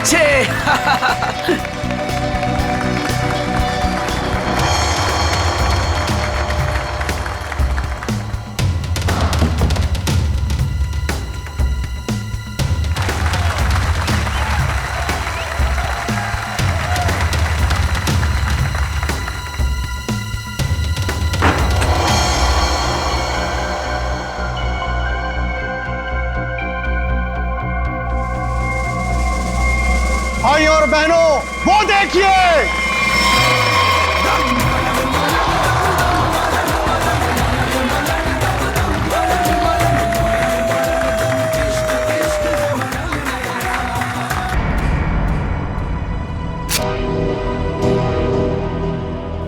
बच्चे। भाई और बहनों, वो देखिए,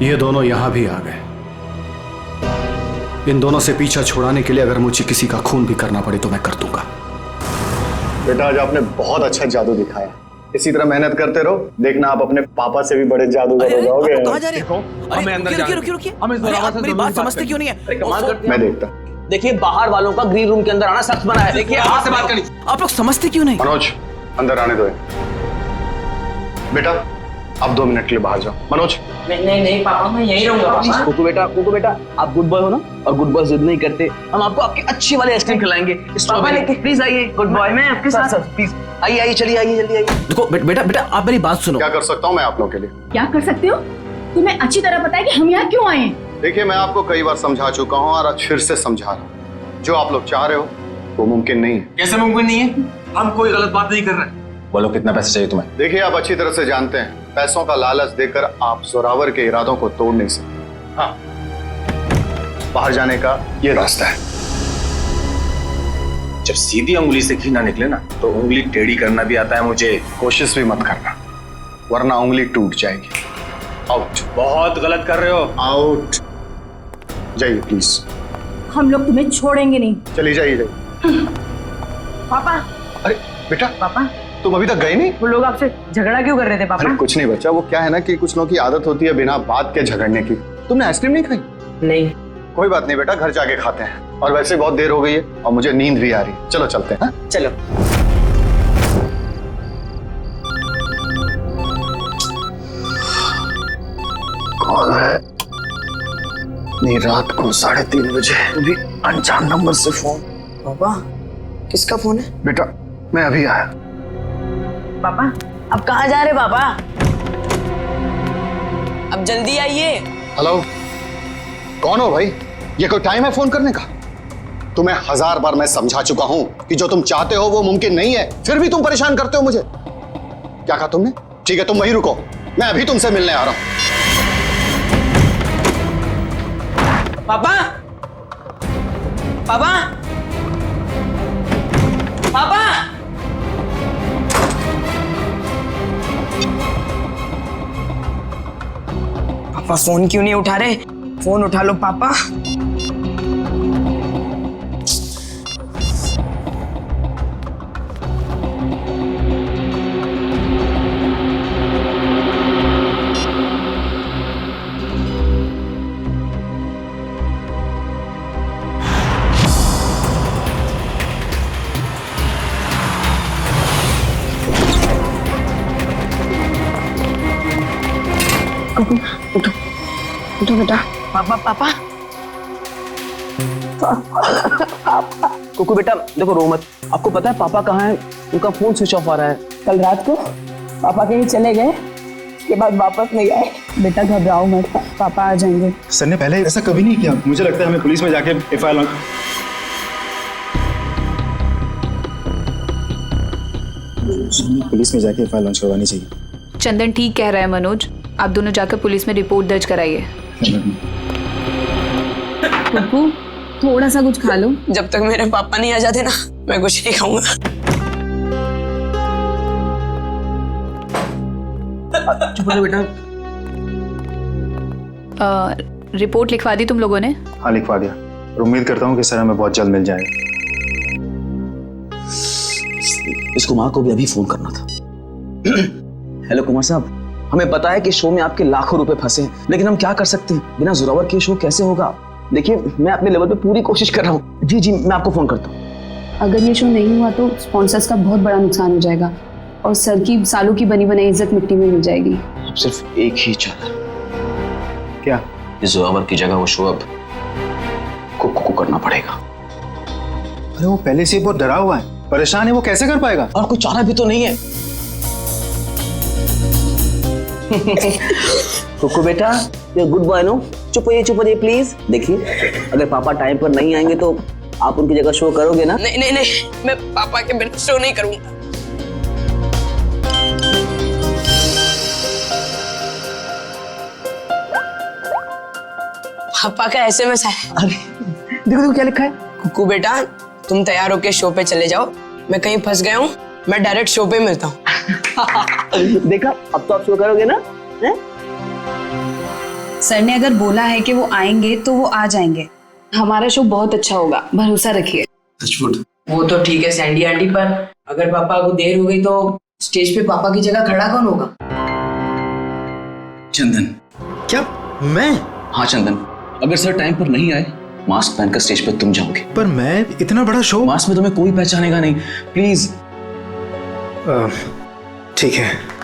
ये दोनों यहां भी आ गए। इन दोनों से पीछा छुड़ाने के लिए अगर मुझे किसी का खून भी करना पड़े तो मैं कर दूंगा। बेटा आज आपने बहुत अच्छा जादू दिखाया। इसी तरह मेहनत करते रहो, देखना आप अपने पापा से भी बड़े जादूगर हो जाओगे। कहां जा रहे हो? हमें अंदर रुकिए। मेरी बात समझते क्यों नहीं है? मैं देखता। देखिए बाहर वालों का ग्रीन रूम के अंदर आना सख्त बना है। देखिए आप से बात करनी। आप लोग समझते क्यों नहीं? मनोज अंदर आने दो। बेटा आप 2 मिनट के लिए बाहर जाओ। मनोज नहीं पापा, मैं यहीं रहूंगा। कुकू बेटा आप गुड बॉय हो ना, और गुड बॉय जिद नहीं करते। हम आपको आपकी अच्छी वाली आइसक्रीम खिलाएंगे। प्लीज आइए गुड बॉय, मैं आपके साथ। प्लीज आइए, चलिए आइए, जल्दी आइए। देखो बेटा आप मेरी बात सुनो। क्या कर सकता हूँ मैं आप लोगों के लिए? क्या कर सकते हो? तुम्हें अच्छी तरह पता है कि हम यहाँ क्यों आए हैं। देखिए मैं आपको कई बार समझा चुका हूँ और आज फिर से समझा रहा हूँ। जो आप लोग चाह रहे हो वो मुमकिन नहीं है। कैसे मुमकिन नहीं है? हम कोई गलत बात नहीं कर रहे। बोलो कितना पैसे चाहिए तुम्हें? देखिए आप अच्छी तरह से जानते हैं पैसों का लालच देकर आप जोरावर के इरादों को तोड़ नहीं सकते। हाँ, बाहर जाने का ये रास्ता है। जब सीधी उंगली से घी ना निकले ना तो उंगली टेढ़ी करना भी आता है मुझे। कोशिश भी मत करना वरना उंगली टूट जाएगी। आउट। बहुत गलत कर रहे हो। आउट। जाइए प्लीज। हम लोग तुम्हें छोड़ेंगे नहीं। चलिए जाइए। पापा। अरे बेटा पापा तुम अभी तक गए नहीं? वो लोग आपसे झगड़ा क्यों कर रहे थे पापा? अरे कुछ नहीं बच्चा, वो क्या है ना कि कुछ लोगों की आदत होती है बिना बात के झगड़ने की। तुमने आइसक्रीम नहीं खाई? नहीं। कोई बात नहीं बेटा, घर जाके खाते हैं। और वैसे बहुत देर हो गई है और मुझे नींद भी आ रही है। चलो चलते हैं। चलो। कौन है? नहीं रात को 3:30 बजे भी अनजान नंबर से फोन। पापा किसका फोन है? बेटा मैं अभी आया। पापा अब कहाँ जा रहे पापा? अब जल्दी आइए। हेलो, कौन हो भाई? ये कोई टाइम है फोन करने का? तुम्हें 1000 बार मैं समझा चुका हूं कि जो तुम चाहते हो वो मुमकिन नहीं है, फिर भी तुम परेशान करते हो मुझे। क्या कहा तुमने? ठीक है तुम वहीं रुको, मैं अभी तुमसे मिलने आ रहा हूं। पापा पापा पापा पापा फोन क्यों नहीं उठा रहे? फोन उठा लो पापा। उठो उठो बेटा। पापा पापा कुकू बेटा देखो रो मत। आपको पता है पापा कहाँ है? उनका फोन स्विच ऑफ आ रहा है। कल रात को पापा कहीं चले गए, उसके बाद वापस नहीं आए। बेटा घबराओ मत, पापा आ जाएंगे। सर ने पहले ऐसा कभी नहीं किया। मुझे लगता है हमें पुलिस में जाके एफआईआर लॉन्च करवानी चाहिए। चंदन ठीक कह रहा है मनोज, आप दोनों जाकर पुलिस में रिपोर्ट दर्ज कराइए। पप्पू थोड़ा सा कुछ खा लो। जब तक मेरे पापा नहीं आ जाते ना मैं कुछ नहीं खाऊंगा। चुप रहो बेटा। रिपोर्ट लिखवा दी तुम लोगों ने? हाँ लिखवा दिया और उम्मीद करता हूँ कि सर हमें बहुत जल्द मिल जाएगा। इस कुमार को भी अभी फोन करना था। हेलो कुमार साहब, हमें पता है कि शो में आपके लाखों रुपए फंसे हैं, लेकिन हम क्या कर सकते हैं? बिना जोरावर के शो कैसे होगा? देखिए मैं अपने लेवल पे पूरी कोशिश कर रहा हूँ। जी मैं आपको फोन करता हूँ। अगर ये शो नहीं हुआ तो स्पॉन्सर्स का बहुत बड़ा नुकसान हो जाएगा और सर की सालों की बनी बनाई इज्जत मिट्टी में मिल जाएगी। अब सिर्फ एक ही चादर, क्या? इस जोरावर की जगह वो शो अब कुकू को करना पड़ेगा। अरे वो पहले से बहुत डरा हुआ है, परेशान है, वो कैसे कर पाएगा? और कोई चारा भी तो नहीं है। कुकू बेटा, ये गुड बॉय नो, चुप होइए प्लीज। देखिए, अगर पापा टाइम पर नहीं आएंगे तो आप उनकी जगह शो करोगे ना? नहीं नहीं नहीं, मैं पापा के बिना शो नहीं करूंगा। पापा का एसएमएस है। अरे देखो क्या लिखा है। कुकू बेटा, तुम तैयार होके शो पे चले जाओ, मैं कहीं फंस गया हूँ, मैं डायरेक्ट शो पे मिलता हूँ। देखा, अब तो आप शो करोगे ना? है? सर ने अगर बोला है कि वो आएंगे तो वो आ जाएंगे। हमारा शो बहुत अच्छा होगा, भरोसा रखिए। वो तो ठीक है सैंडी आंटी, पर अगर पापा को देर हो गई तो स्टेज पे पापा की जगह खड़ा कौन होगा? चंदन। क्या? मैं? हाँ चंदन, अगर सर टाइम पर नहीं आए, मास्क पहनकर स्टेज पर तुम जाओगे। पर मैं इतना बड़ा शो। मास्क में तुम्हें कोई पहचानेगा नहीं, प्लीज। ठीक है।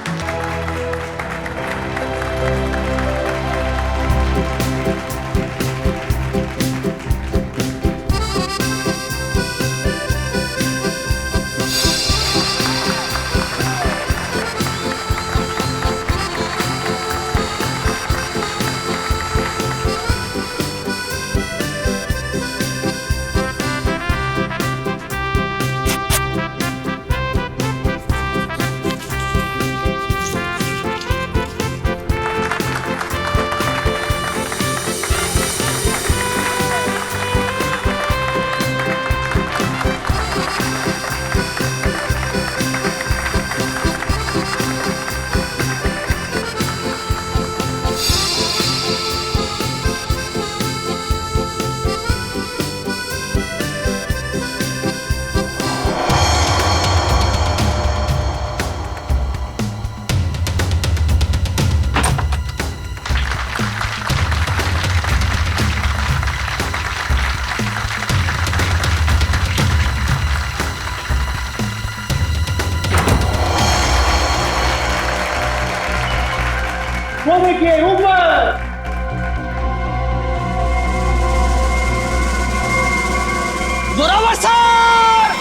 Zorawar sir!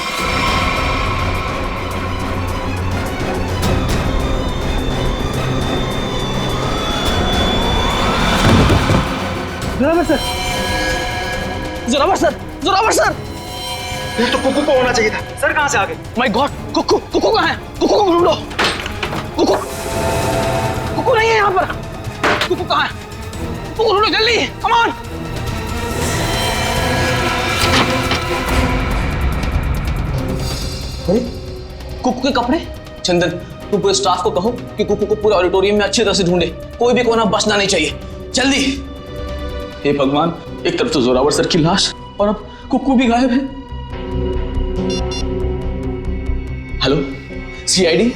Zorawar sir! Zorawar sir! Zorawar sir! ये तो कुकू को होना चाहिए था। सर कहाँ से आ गए? माय गॉड, कुकू कहाँ है? कुकू को ढूंढो। कुकू नहीं है यहाँ पर। कुकू कहाँ है? कुकू ढूंढो जल्दी, कम ऑन। कुकू के कपड़े? चंदन, तुम पूरे स्टाफ को कहो कि कुकू को पूरे ऑडिटोरियम में अच्छी तरह से ढूंढे, कोई भी कोना बचना नहीं चाहिए, जल्दी। हे भगवान, एक तरफ तो जोरावर सर की लाश और अब कुकू भी गायब है। Hello, CID?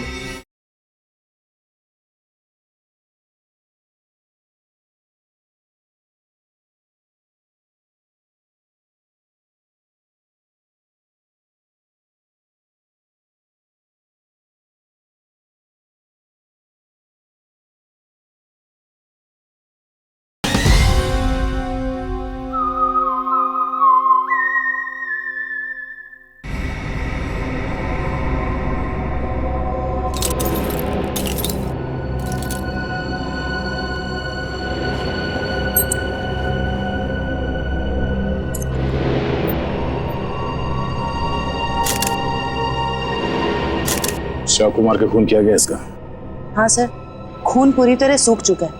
शिव कुमार का खून किया गया इसका? हाँ सर, खून पूरी तरह सूख चुका है।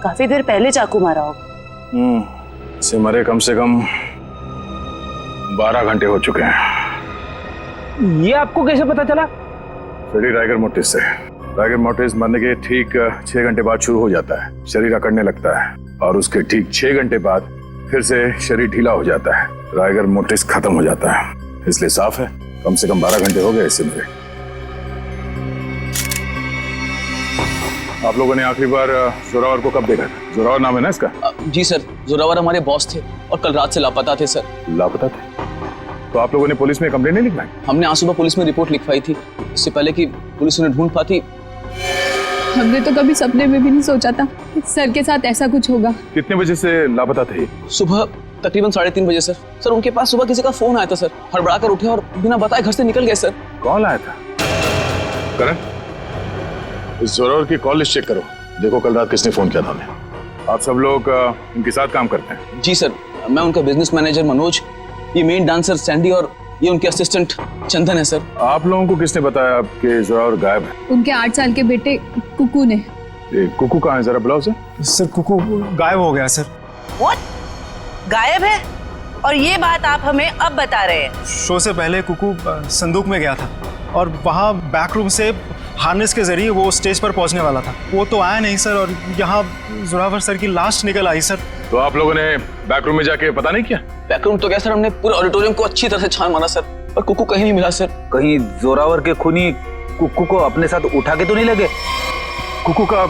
काफी देर पहले चाकू मारा होगा। इसे मरे कम से कम 12 घंटे हो चुके हैं। ये आपको कैसे पता चला? फ्रेडी राइगर मोर्टिस से। राइगर मोर्टिस मरने के ठीक 6 घंटे बाद शुरू हो जाता है, शरीर अकड़ने लगता है और उसके ठीक 6 घंटे बाद फिर से शरीर ढीला हो जाता है, राइगर मोर्टिस खत्म हो जाता है। इसलिए साफ है कम से कम 12 घंटे हो गए इससे मरे। आप लोगों ने आखिरी बार जोरावर को कब देखा था? जोरावर नाम है ना इसका? जी सर, जोरावर हमारे बॉस थे और कल रात से लापता थे सर। लापता थे? तो आप लोगों ने पुलिस में कंप्लेंट नहीं लिखवाई? हमने आज सुबह पुलिस में रिपोर्ट लिखवाई थी, इससे पहले कि पुलिस उन्हें ढूंढ पाती। हमने तो कभी सपने में भी नहीं सोचा था कि सर के साथ ऐसा कुछ होगा। कितने बजे से लापता थे? सुबह तकरीबन 3:30 बजे सर उनके पास सुबह किसी का फोन आया था सर, हड़बड़ा कर उठे और बिना बताए घर से निकल गए सर। कौन आया था? करण, इस जोरावर की कॉल लिस्ट चेक करो, देखो कल रात किसने फोन किया था हमें। आप सब लोग इनके साथ काम करते हैं? जी सर, मैं उनका बिजनेस मैनेजर मनोज, ये मेन डांसर सैंडी और ये उनके असिस्टेंट चंदन है सर। आप लोगों को किसने बताया कि जोरावर गायब है? उनके 8 साल के बेटे कुकू ने। कुकू कहाँ है, जरा बुलाओ उसे। सर कुकू गायब हो गया सर। व्हाट? गायब है? और ये बात आप हमें अब बता रहे हैं? शो से पहले कुकू संदूक में गया था और वहाँ बैक रूम से हार्नेस के जरिए वो स्टेज पर पहुंचने वाला था। वो तो आया नहीं सर और यहाँ जोरावर सर की लाश निकल आई सर। तो आप लोगों ने बैक रूम में जाके पता नहीं किया? बैक रूम तो क्या सर, हमने पूरे ऑडिटोरियम को अच्छी तरह से छान मारा सर, पर कुकू कहीं नहीं मिला सर। कहीं जोरावर के खूनी कुकू को अपने साथ उठा के तो नहीं लगे? कुकू का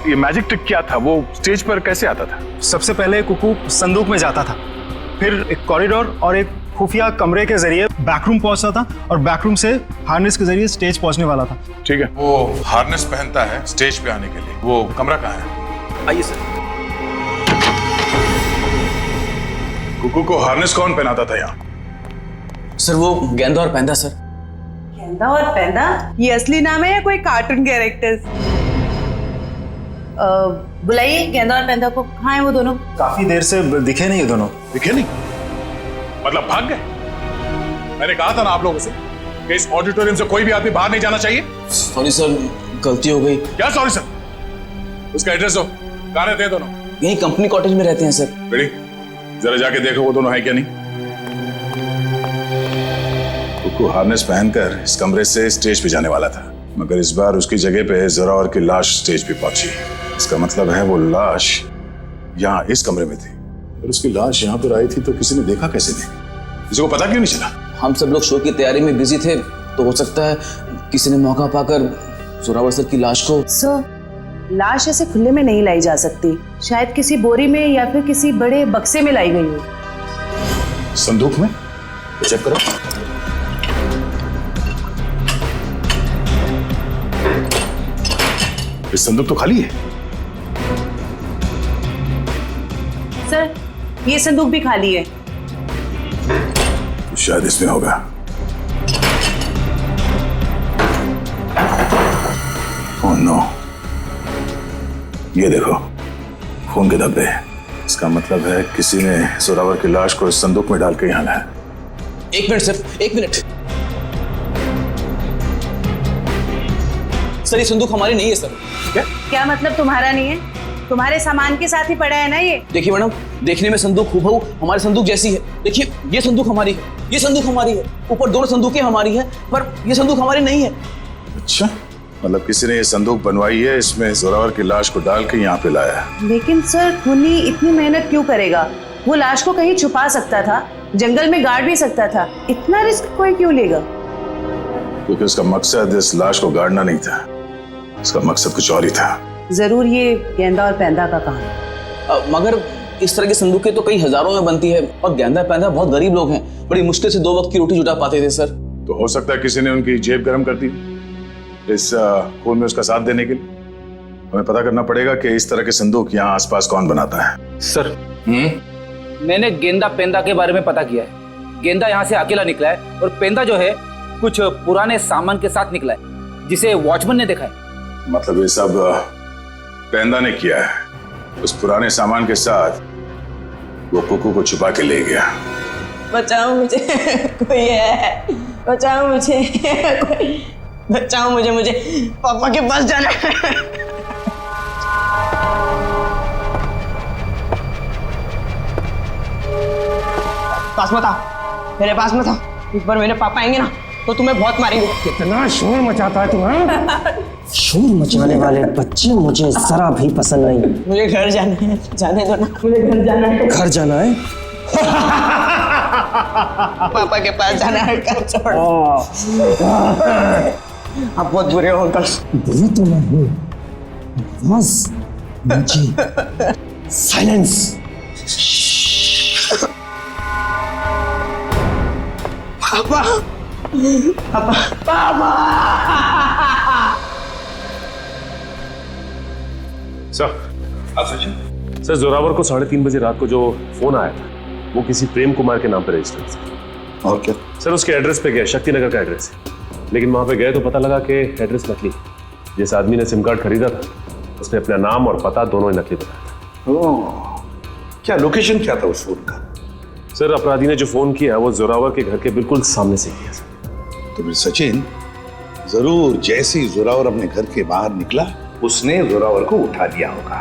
ये मैजिक ट्रिक क्या था, वो स्टेज पर कैसे आता था? सबसे पहले कुकू संदूक में जाता था, फिर एक कॉरिडोर और एक खुफिया कमरे के जरिए बैकरूम पहुंचता था और बैकरूम से हार्नेस के जरिए स्टेज पहुंचने वाला था। ठीक है, वो हार्नेस पहनता है स्टेज पे आने के लिए, वो कमरा कहाँ है? आइए सर। कुकू को हार्नेस कौन पहनाता था यहाँ? सर वो गेंदा और पैंदा सर। गेंदा और पैंदा ये असली नाम है या कोई कार्टून कैरेक्टर्स? बुलाइए गेंदा और पैंदा को। कहाँ है वो दोनों? काफी देर से दिखे नहीं ये दोनों। दिखे नहीं? मतलब भाग गए? मैंने कहा था ना आप लोगों से कि इस ऑडिटोरियम से कोई भी आदमी बाहर नहीं जाना चाहिए। सॉरी सर, गलती हो गई। क्या सॉरी सर? उसका एड्रेस दो, कहाँ रहते हैं दोनों? यही कंपनी कॉटेज में रहते हैं सर। बेटी जरा जाके देखो वो दोनों है क्या नहीं। कुकू हार्नेस पहनकर इस कमरे से स्टेज पे जाने वाला था, मगर इस बार उसकी जगह पे जोरावर की लाश स्टेज पे पहुंची। इसका मतलब है वो लाश यहाँ इस कमरे में थी और उसकी लाश यहाँ पर आई थी, तो किसी ने देखा कैसे नहीं? किसी को पता क्यों नहीं चला? हम सब लोग शो की तैयारी में बिजी थे, तो हो सकता है किसी ने मौका पाकर जोरावर सर की लाश को। सर, लाश ऐसे खुले में नहीं लाई जा सकती, शायद किसी बोरी में या फिर किसी बड़े बक्से में लाई गई हो। संदूक में? चेक करो। इस संदूक तो खाली है। सर ये संदूक भी खाली है। तो शायद इसमें होगा। ओह नो, ये देखो खून के धब्बे। इसका मतलब है किसी ने जोरावर की लाश को इस संदूक में डाल के यहाँ लाया। एक मिनट सर, एक मिनट। सर ये संदूक हमारी नहीं है सर। क्या मतलब तुम्हारा नहीं है? तुम्हारे सामान के साथ ही पड़ा है ना ये। देखिए मैडम, देखने में संदूक हूबहू हमारे संदूक जैसी है। देखिए ये संदूक हमारी है, ये संदूक हमारी है, ऊपर दोनों संदूकें हमारी है, पर ये संदूक हमारी नहीं है। अच्छा, मतलब किसी ने ये संदूक बनवाई है, इसमें जोरावर की लाश को डाल के यहाँ पे लाया। लेकिन सर खूनी इतनी मेहनत क्यों करेगा? वो लाश को कहीं छुपा सकता था, जंगल में गाड़ भी सकता था, इतना रिस्क कोई क्यों लेगा? क्योंकि उसका मकसद इस लाश को गाड़ना नहीं था, उसका मकसद कुछ और ही था। जरूर ये गेंदा और पैंदा का काम है। मगर इस तरह की संदूकें तो कई हजारों में बनती है और गेंदा पैंदा बहुत गरीब लोग हैं, बड़ी मुश्किल से 2 वक्त की रोटी जुटा पाते थे सर। तो हो सकता है किसी ने उनकी जेब गर्म कर दी इस खून में उसका साथ देने के लिए। हमें पता करना पड़ेगा कि इस तरह के संदूक यहाँ आसपास कौन बनाता है। सर मैंने गेंदा पेंदा के बारे में पता किया है। गेंदा यहाँ से अकेला निकला है और पेंदा जो है कुछ पुराने सामान के साथ निकला है, जिसे वॉचमैन ने देखा है। मतलब ये सब पेंदा ने किया है। उस पुराने सामान के साथ वो कुकू को छुपा के ले गया। बचाओ मुझे, कोई है, बचाओ मुझे, कोई बचाओ मुझे, मुझे पापा के पास जाना है। पास मत आओ, मेरे पास मत आओ। एक बार मेरे पापा आएंगे ना तो तुम्हें बहुत मारेंगे। कितना शोर मचाता है तुम्हें। शोर मचाने वाले बच्चे मुझे जरा भी पसंद नहीं। मुझे घर जाना है, जाने दो ना, मुझे घर जाना है। घर जाना है? पापा के पास जाना है, घर छोड़। आप बहुत बुरे हो अंकल। बुरे तो मैं हूँ, बस मुझे साइलेंस। पापा पापा पापा सर जोरावर को 3:30 बजे रात को जो फोन आया था वो किसी प्रेम कुमार के नाम पर रजिस्टर्ड था। और क्या? सर उसके एड्रेस पे गए, शक्ति नगर का एड्रेस है, लेकिन वहां पे गए तो पता लगा कि एड्रेस नकली। जिस आदमी ने सिम कार्ड खरीदा था उसने अपना नाम और पता दोनों ही नकली बताया था। ओह, क्या लोकेशन क्या था उस फोन का? सर अपराधी ने जो फोन किया वो जोरावर के घर के बिल्कुल सामने से किया। तो फिर सचिन जरूर जैसे ही जोरावर अपने घर के बाहर निकला उसने जोरावर को उठा लिया होगा।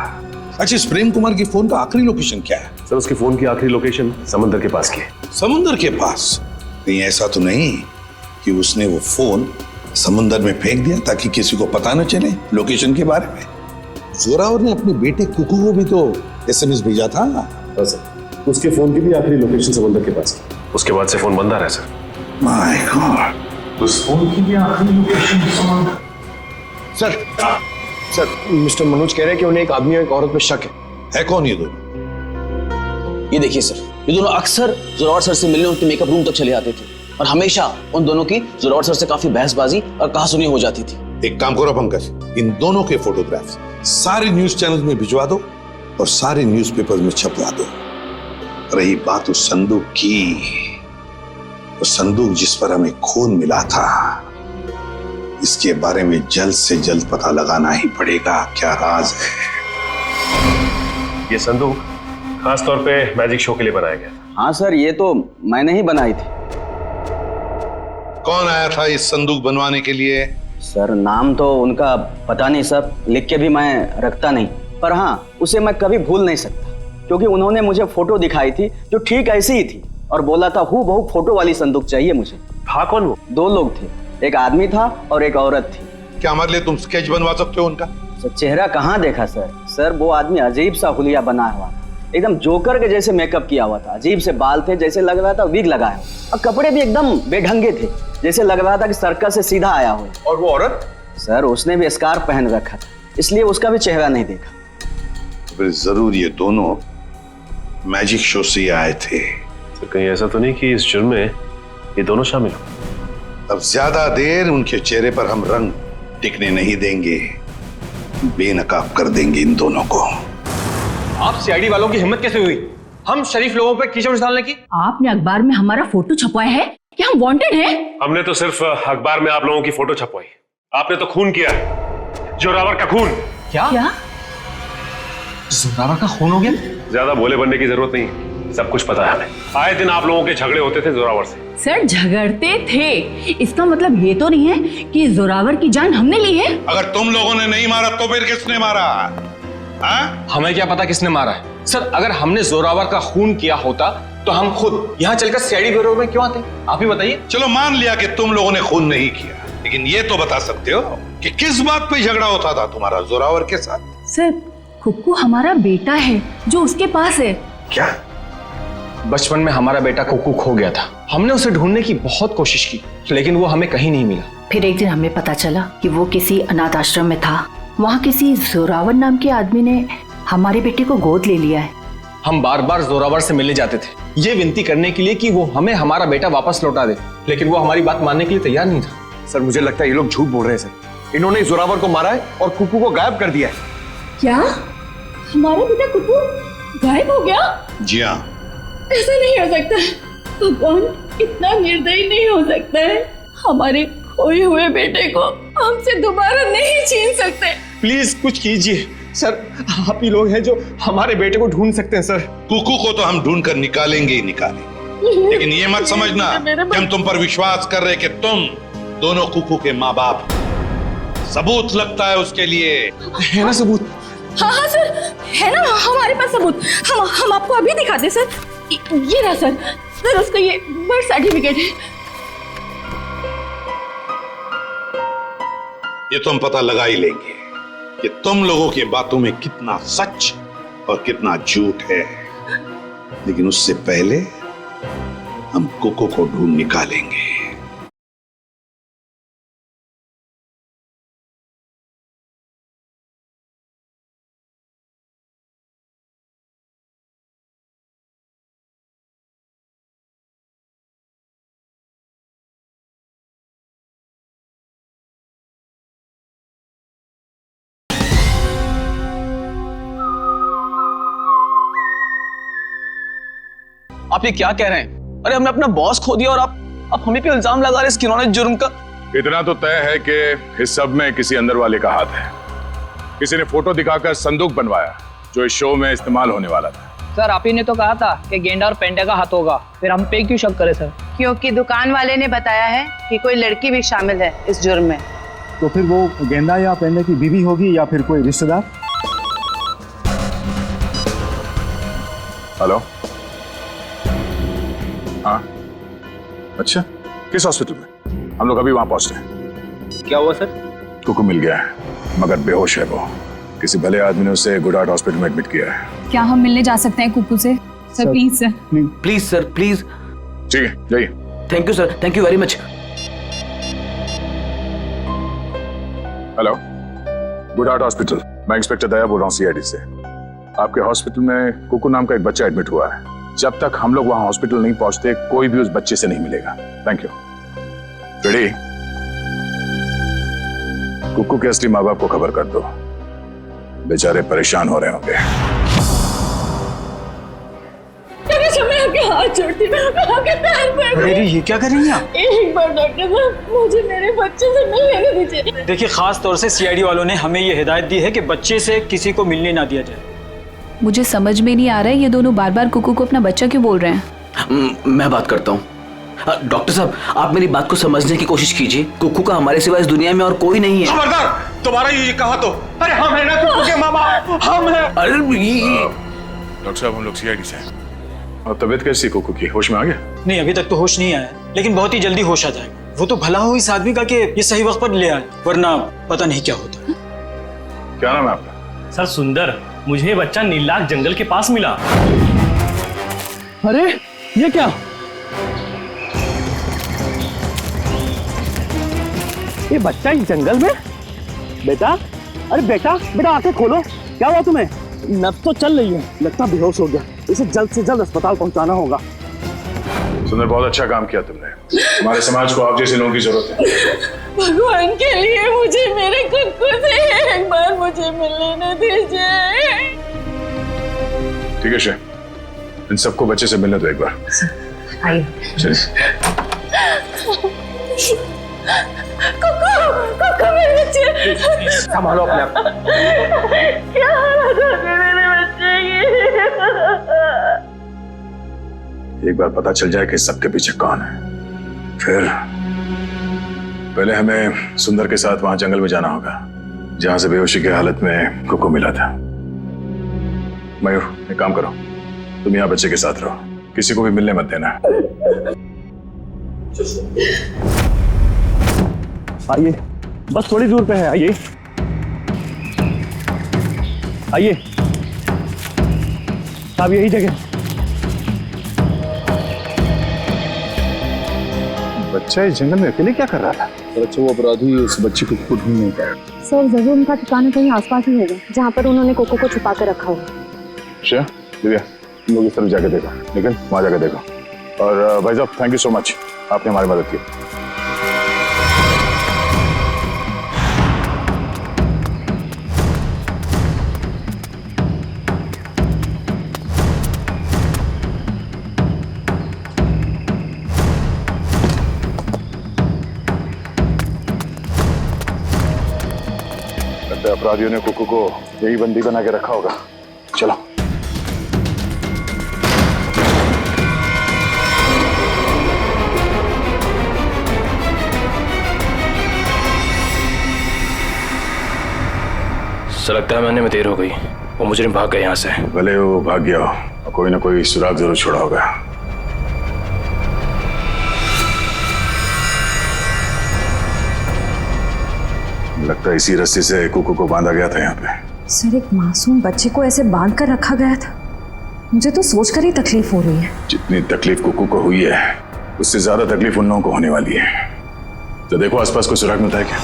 अच्छा, इस प्रेम कुमार की फोन का आखिरी लोकेशन क्या है? सर उसके फोन की आखिरी लोकेशन समुद्र के पास की है। समुद्र के पास? कहीं ऐसा तो नहीं कि उसने वो फोन समुद्र में फेंक दिया ताकि किसी को पता न चले लोकेशन के बारे में? जोरावर ने अपने बेटे कुकू को भी तो एसएमएस भेजा था। हाँ सर, उसके फोन की भी आखिरी लोकेशन समुद्र के पास की। उसके बाद से फोन बंद आ रहा है सर। माय गॉड, उस फोन की भी आखिरी लोकेशन समुद्र। सर मिस्टर मनोज कह रहे हैं कि उन्हें एक आदमी और एक औरत पे शक है। कौन ये दोनों? ये देखिए सर, ये दोनों अक्सर जोरावर सर से मिलने उनके मेकअप रूम तक चले आते थे और हमेशा उन दोनों की जोरावर सर से काफी बहसबाजी और कहासुनी हो जाती थी। एक काम करो पंकज, इन दोनों के फोटोग्राफ्स सारे न्यूज चैनल में भिजवा दो और सारे न्यूज़पेपर में छपवा दो। रही बात उस संदूक की, वो संदूक जिस पर हमें खून मिला था, इसके बारे में जल्द से जल्द पता लगाना ही पड़ेगा क्या राज है। ये संदूक खास तौर पे मैजिक शो के लिए बनाया गया था। हाँ सर, ये तो मैंने ही बनाई थी। कौन आया था इस संदूक बनवाने के लिए? सर नाम तो उनका पता नहीं सर, लिख के भी मैं रखता नहीं, पर हाँ उसे मैं कभी भूल नहीं सकता क्योंकि उन्होंने मुझे फोटो दिखाई थी जो ठीक ऐसी ही थी और बोला था हूबहू फोटो वाली संदूक चाहिए मुझे। था कौन वो? 2 लोग थे, एक आदमी था और एक औरत थी। क्या हमारे लिए तुम स्केच बनवा सकते हो उनका? सर चेहरा कहाँ देखा सर? सर वो आदमी अजीब सा हुलिया बना हुआ था, एकदम जोकर के जैसे मेकअप किया हुआ था, अजीब से बाल थे, जैसे लग रहा था विग लगाया और कपड़े भी एकदम बेढंगे थे, जैसे लग रहा था कि सर्कस से सीधा आया हो। और वो औरत? सर उसने भी स्कार्फ पहन रखा था, इसलिए उसका भी चेहरा नहीं देखा। फिर जरूर ये दोनों मैजिक शो से आए थे। तो कहीं ऐसा तो नहीं कि इस जुर्म में ये दोनों शामिल हो? अब ज्यादा देर उनके चेहरे पर हम रंग टिकने नहीं देंगे, बेनकाब कर देंगे इन दोनों को। आप सीआईडी वालों की हिम्मत कैसे हुई हम शरीफ लोगों पे कीचड़ डालने की? आपने अखबार में हमारा फोटो छपवाया है कि हम वांटेड हैं? हमने तो सिर्फ अखबार में आप लोगों की फोटो छपवाई, आपने तो खून किया है, जोरावर का खून। क्या? जोरावर का खून हो गया? ज्यादा भोले बनने की जरूरत नहीं, सब कुछ पता है हमें। आए दिन आप लोगों के झगड़े होते थे जोरावर से। सर झगड़ते थे, इसका मतलब ये तो नहीं है कि जोरावर की जान हमने ली है। अगर तुम लोगों ने नहीं मारा तो फिर किसने मारा? हमें क्या पता किसने मारा है सर। अगर हमने जोरावर का खून किया होता तो हम खुद यहाँ चलकर सीआईडी ब्यूरो में क्यों आते? आप ही बताइए। चलो मान लिया कि तुम लोगों ने खून नहीं किया, लेकिन ये तो बता सकते हो कि किस बात पे झगड़ा होता था तुम्हारा जोरावर के साथ? सर कुक्कू हमारा बेटा है जो उसके पास है। क्या? बचपन में हमारा बेटा कुक्कू खो गया था, हमने उसे ढूंढने की बहुत कोशिश की लेकिन वो हमें कहीं नहीं मिला। फिर एक दिन हमें पता चला कि वो किसी अनाथ आश्रम में था, वहाँ किसी जोरावर नाम के आदमी ने हमारे बेटे को गोद ले लिया है। हम बार बार जोरावर से मिलने जाते थे ये विनती करने के लिए कि वो हमें हमारा बेटा वापस लौटा दे, लेकिन वो हमारी बात मानने के लिए तैयार नहीं था। सर मुझे लगता है ये लोग झूठ बोल रहे हैं सर, इन्होंने जोरावर को मारा है और कुक्कू को गायब कर दिया है। क्या हमारा बेटा कुक्कू गायब हो गया? जी हाँ। ऐसा नहीं हो सकता, भगवान इतना निर्दयी नहीं हो सकता है। हमारे खोए हुए बेटे को हमसे दोबारा नहीं छीन सकते। प्लीज कुछ कीजिए सर, आप ही लोग हैं जो हमारे बेटे को ढूंढ सकते हैं सर। कुकू को तो हम ढूंढ कर निकालेंगे ही निकालेंगे, लेकिन ये मत समझना कि हम तुम पर विश्वास कर रहे कि तुम दोनों कुकू के माँ बाप। सबूत लगता है उसके लिए। है ना सबूत? हाँ हाँ सर, है ना हमारे पास सबूत। हम आपको अभी दिखाते सर। ये रहा सर, सर उसका ये बर्थ सर्टिफिकेट है। ये तो हम पता लगा ही लेंगे कि तुम लोगों की बातों में कितना सच और कितना झूठ है, लेकिन उससे पहले हम कुकू को ढूंढ निकालेंगे। आप ये क्या कह रहे हैं? अरे हमने अपना बॉस खो दिया और आप हमें पे इल्जाम लगा रहे इस घिनौने जुर्म का। इतना तो तय है कि इस सब में किसी अंदर वाले का हाथ है। किसी ने फोटो दिखाकर संदूक बनवाया जो इस शो में इस्तेमाल होने वाला था। सर आप ही ने तो कहा था कि गेंडा और पेंडा का हाथ होगा, फिर हम पे क्यों शक करें सर? क्योंकि दुकान वाले ने बताया है कि कोई लड़की भी शामिल है इस जुर्म में। तो फिर वो गेंदा या पेंडे की बीवी होगी या फिर कोई रिश्तेदार? हेलो, हाँ, अच्छा, किस हॉस्पिटल में? हम लोग अभी वहां पहुंच रहे हैं। क्या हुआ सर? कुकू मिल गया है, मगर बेहोश है वो। किसी भले आदमी ने उसे गुड हार्ट हॉस्पिटल में एडमिट किया है। क्या हम मिलने जा सकते हैं कुकू से? Sir please sir. Please sir, please. ठीक है, जाइए। Thank you sir, thank you very much. Hello, good heart hospital, मैं इंस्पेक्टर दया बोल रहा हूँ सीआईडी से। आपके हॉस्पिटल में कुकू नाम का एक बच्चा एडमिट हुआ है। जब तक हम लोग वहां हॉस्पिटल नहीं पहुंचते कोई भी उस बच्चे से नहीं मिलेगा। Thank you. रेडी? कुकू के असली माँ बाप को खबर कर दो, बेचारे परेशान हो रहे होंगे। मैं आपके हाथ जोड़ती हूँ, आपके पैर पड़ती हूँ। ये क्या कर रही हैं आप? एक बार डॉक्टर साहब मुझे मेरे बच्चे से मिलने दीजिए। देखिए, खास तौर से सीआईडी वालों ने हमें ये हिदायत दी है कि बच्चे से किसी को मिलने ना दिया जाए। मुझे समझ में नहीं आ रहा है ये दोनों बार बार कुकू को अपना बच्चा क्यों बोल रहे हैं। मैं बात करता हूँ। डॉक्टर साहब, आप मेरी बात को समझने की कोशिश कीजिए। कुकू का हमारे सिवा इस दुनिया में और कोई नहीं है। खबरदार, तुम्हारा ये कहा तो। अरे हम है ना कुकू के मामा, हम हैं। अरे डॉक्टर साहब, हम लोग सीआईडी से हैं। और तबीयत कैसी कुकू की? होश में आ गया? नहीं, अभी तक तो होश नहीं आया, लेकिन बहुत ही जल्दी होश आ जाएगा। वो तो भला हो इस आदमी का कि ये सही वक्त पर ले आए, वरना पता नहीं क्या होता। क्या नाम है आपका? सर सुंदर, मुझे बच्चा नीलाग जंगल के पास मिला। अरे ये क्या? ये बच्चा इस जंगल में? बेटा, अरे बेटा बेटा आंखें खोलो, क्या हुआ तुम्हें? नब्ज तो चल रही है, लगता बेहोश हो गया। इसे जल्द से जल्द अस्पताल पहुंचाना होगा। सुंदर, बहुत अच्छा काम किया तुमने। हमारे समाज को आप जैसे लोगों की जरूरत है। भगवान के लिए मुझे मेरे कुकू से एक बार मुझे मिलने दीजिए। ठीक है शे, इन सबको बच्चे से मिलने दो एक बार। आइए। कुकू मेरे बच्चे। संभालो अपने आप। क्या हालत हो गई मेरे बच्चे की? एक बार पता चल जाए कि सबके पीछे कौन है, फिर पहले हमें सुंदर के साथ वहां जंगल में जाना होगा जहां से बेहोशी की हालत में कुकू मिला था। मयूर, एक काम करो, तुम यहाँ बच्चे के साथ रहो, किसी को भी मिलने मत देना। आइए, बस थोड़ी दूर पे है, आइए आइए साहब, यही जगह। बच्चा इस जंगल में अकेले क्या कर रहा था? अच्छा, वो अपराधी उस बच्चे को खुद ढूंढ नहीं पाया। सर जरूर उनका ठिकाना कहीं आसपास ही होगा जहाँ पर उन्होंने कोको को छुपा कर रखा होगा। अच्छा दिव्या, तुम लोग इस तरफ जाके देखो, लेकिन वहां जाके देखो। और भाई साहब, थैंक यू सो मच, आपने हमारी मदद की। अपराधियों ने कुकू को यही बंदी बना के रखा होगा। चलो। लगता है मैंने में देर हो गई, वो मुजरिम भाग गए यहाँ से। भले वो भाग गया हो, कोई ना कोई सुराग जरूर छोड़ा होगा। लगता है इसी रस्सी से कुकू को बांधा गया था यहाँ पे। सर, एक मासूम बच्चे को ऐसे बांध कर रखा गया था, मुझे तो सोचकर ही तकलीफ हो रही है। जितनी तकलीफ कुकू को हुई है उससे ज्यादा तकलीफ उन लोगों को होने वाली है। तो देखो आसपास कोई सुराग मिलता है क्या?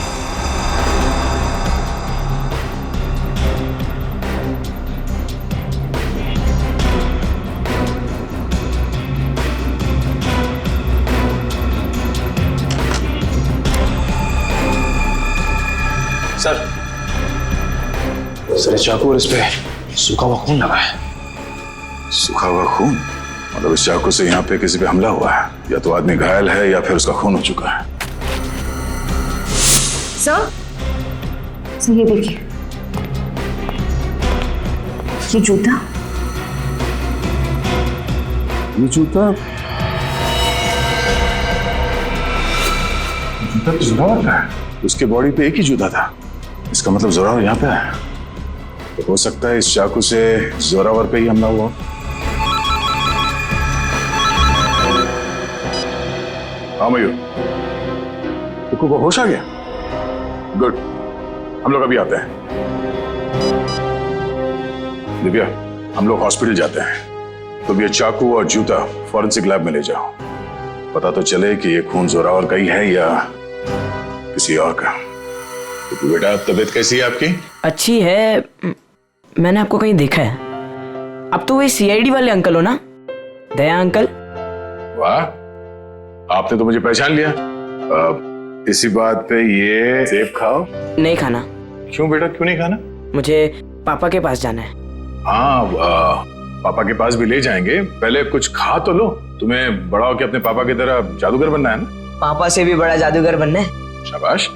सर, चाकू और इस पे सूखा हुआ खून लगा है। सूखा हुआ खून? मतलब इस चाकू से यहाँ पे किसी पे हमला हुआ है, या तो आदमी घायल है या फिर उसका खून हो चुका है। सर ये देखिए, ये जूता, ये जूता जूता तो जोरावर का है। उसके बॉडी पे एक ही जूता था, इसका मतलब जोरावर यहाँ पे है। तो हो सकता है इस चाकू से जोरावर पे ही हमला हुआ। हाँ मयूर, कुकू को होश आ गया? गुड, हम लोग अभी आते हैं। दिव्या, हम लोग हॉस्पिटल जाते हैं। तुम ये चाकू और जूता फॉरेंसिक लैब में ले जाओ, पता तो चले कि ये खून जोरावर का ही है या किसी और का। तो बेटा, तबीयत कैसी है आपकी? अच्छी है। मैंने आपको कहीं देखा है। अब तो वही सीआईडी वाले अंकल हो ना, दया अंकल? वाह, आपने तो मुझे पहचान लिया। इसी बात पे ये सेब खाओ। नहीं खाना। क्यों बेटा, क्यों नहीं खाना? मुझे पापा के पास जाना है। हाँ, पापा के पास भी ले जाएंगे, पहले कुछ खा तो लो। तुम्हें बड़ा होकर अपने पापा की तरह जादूगर बनना है ना? पापा से भी बड़ा जादूगर बनना है। शाबाश।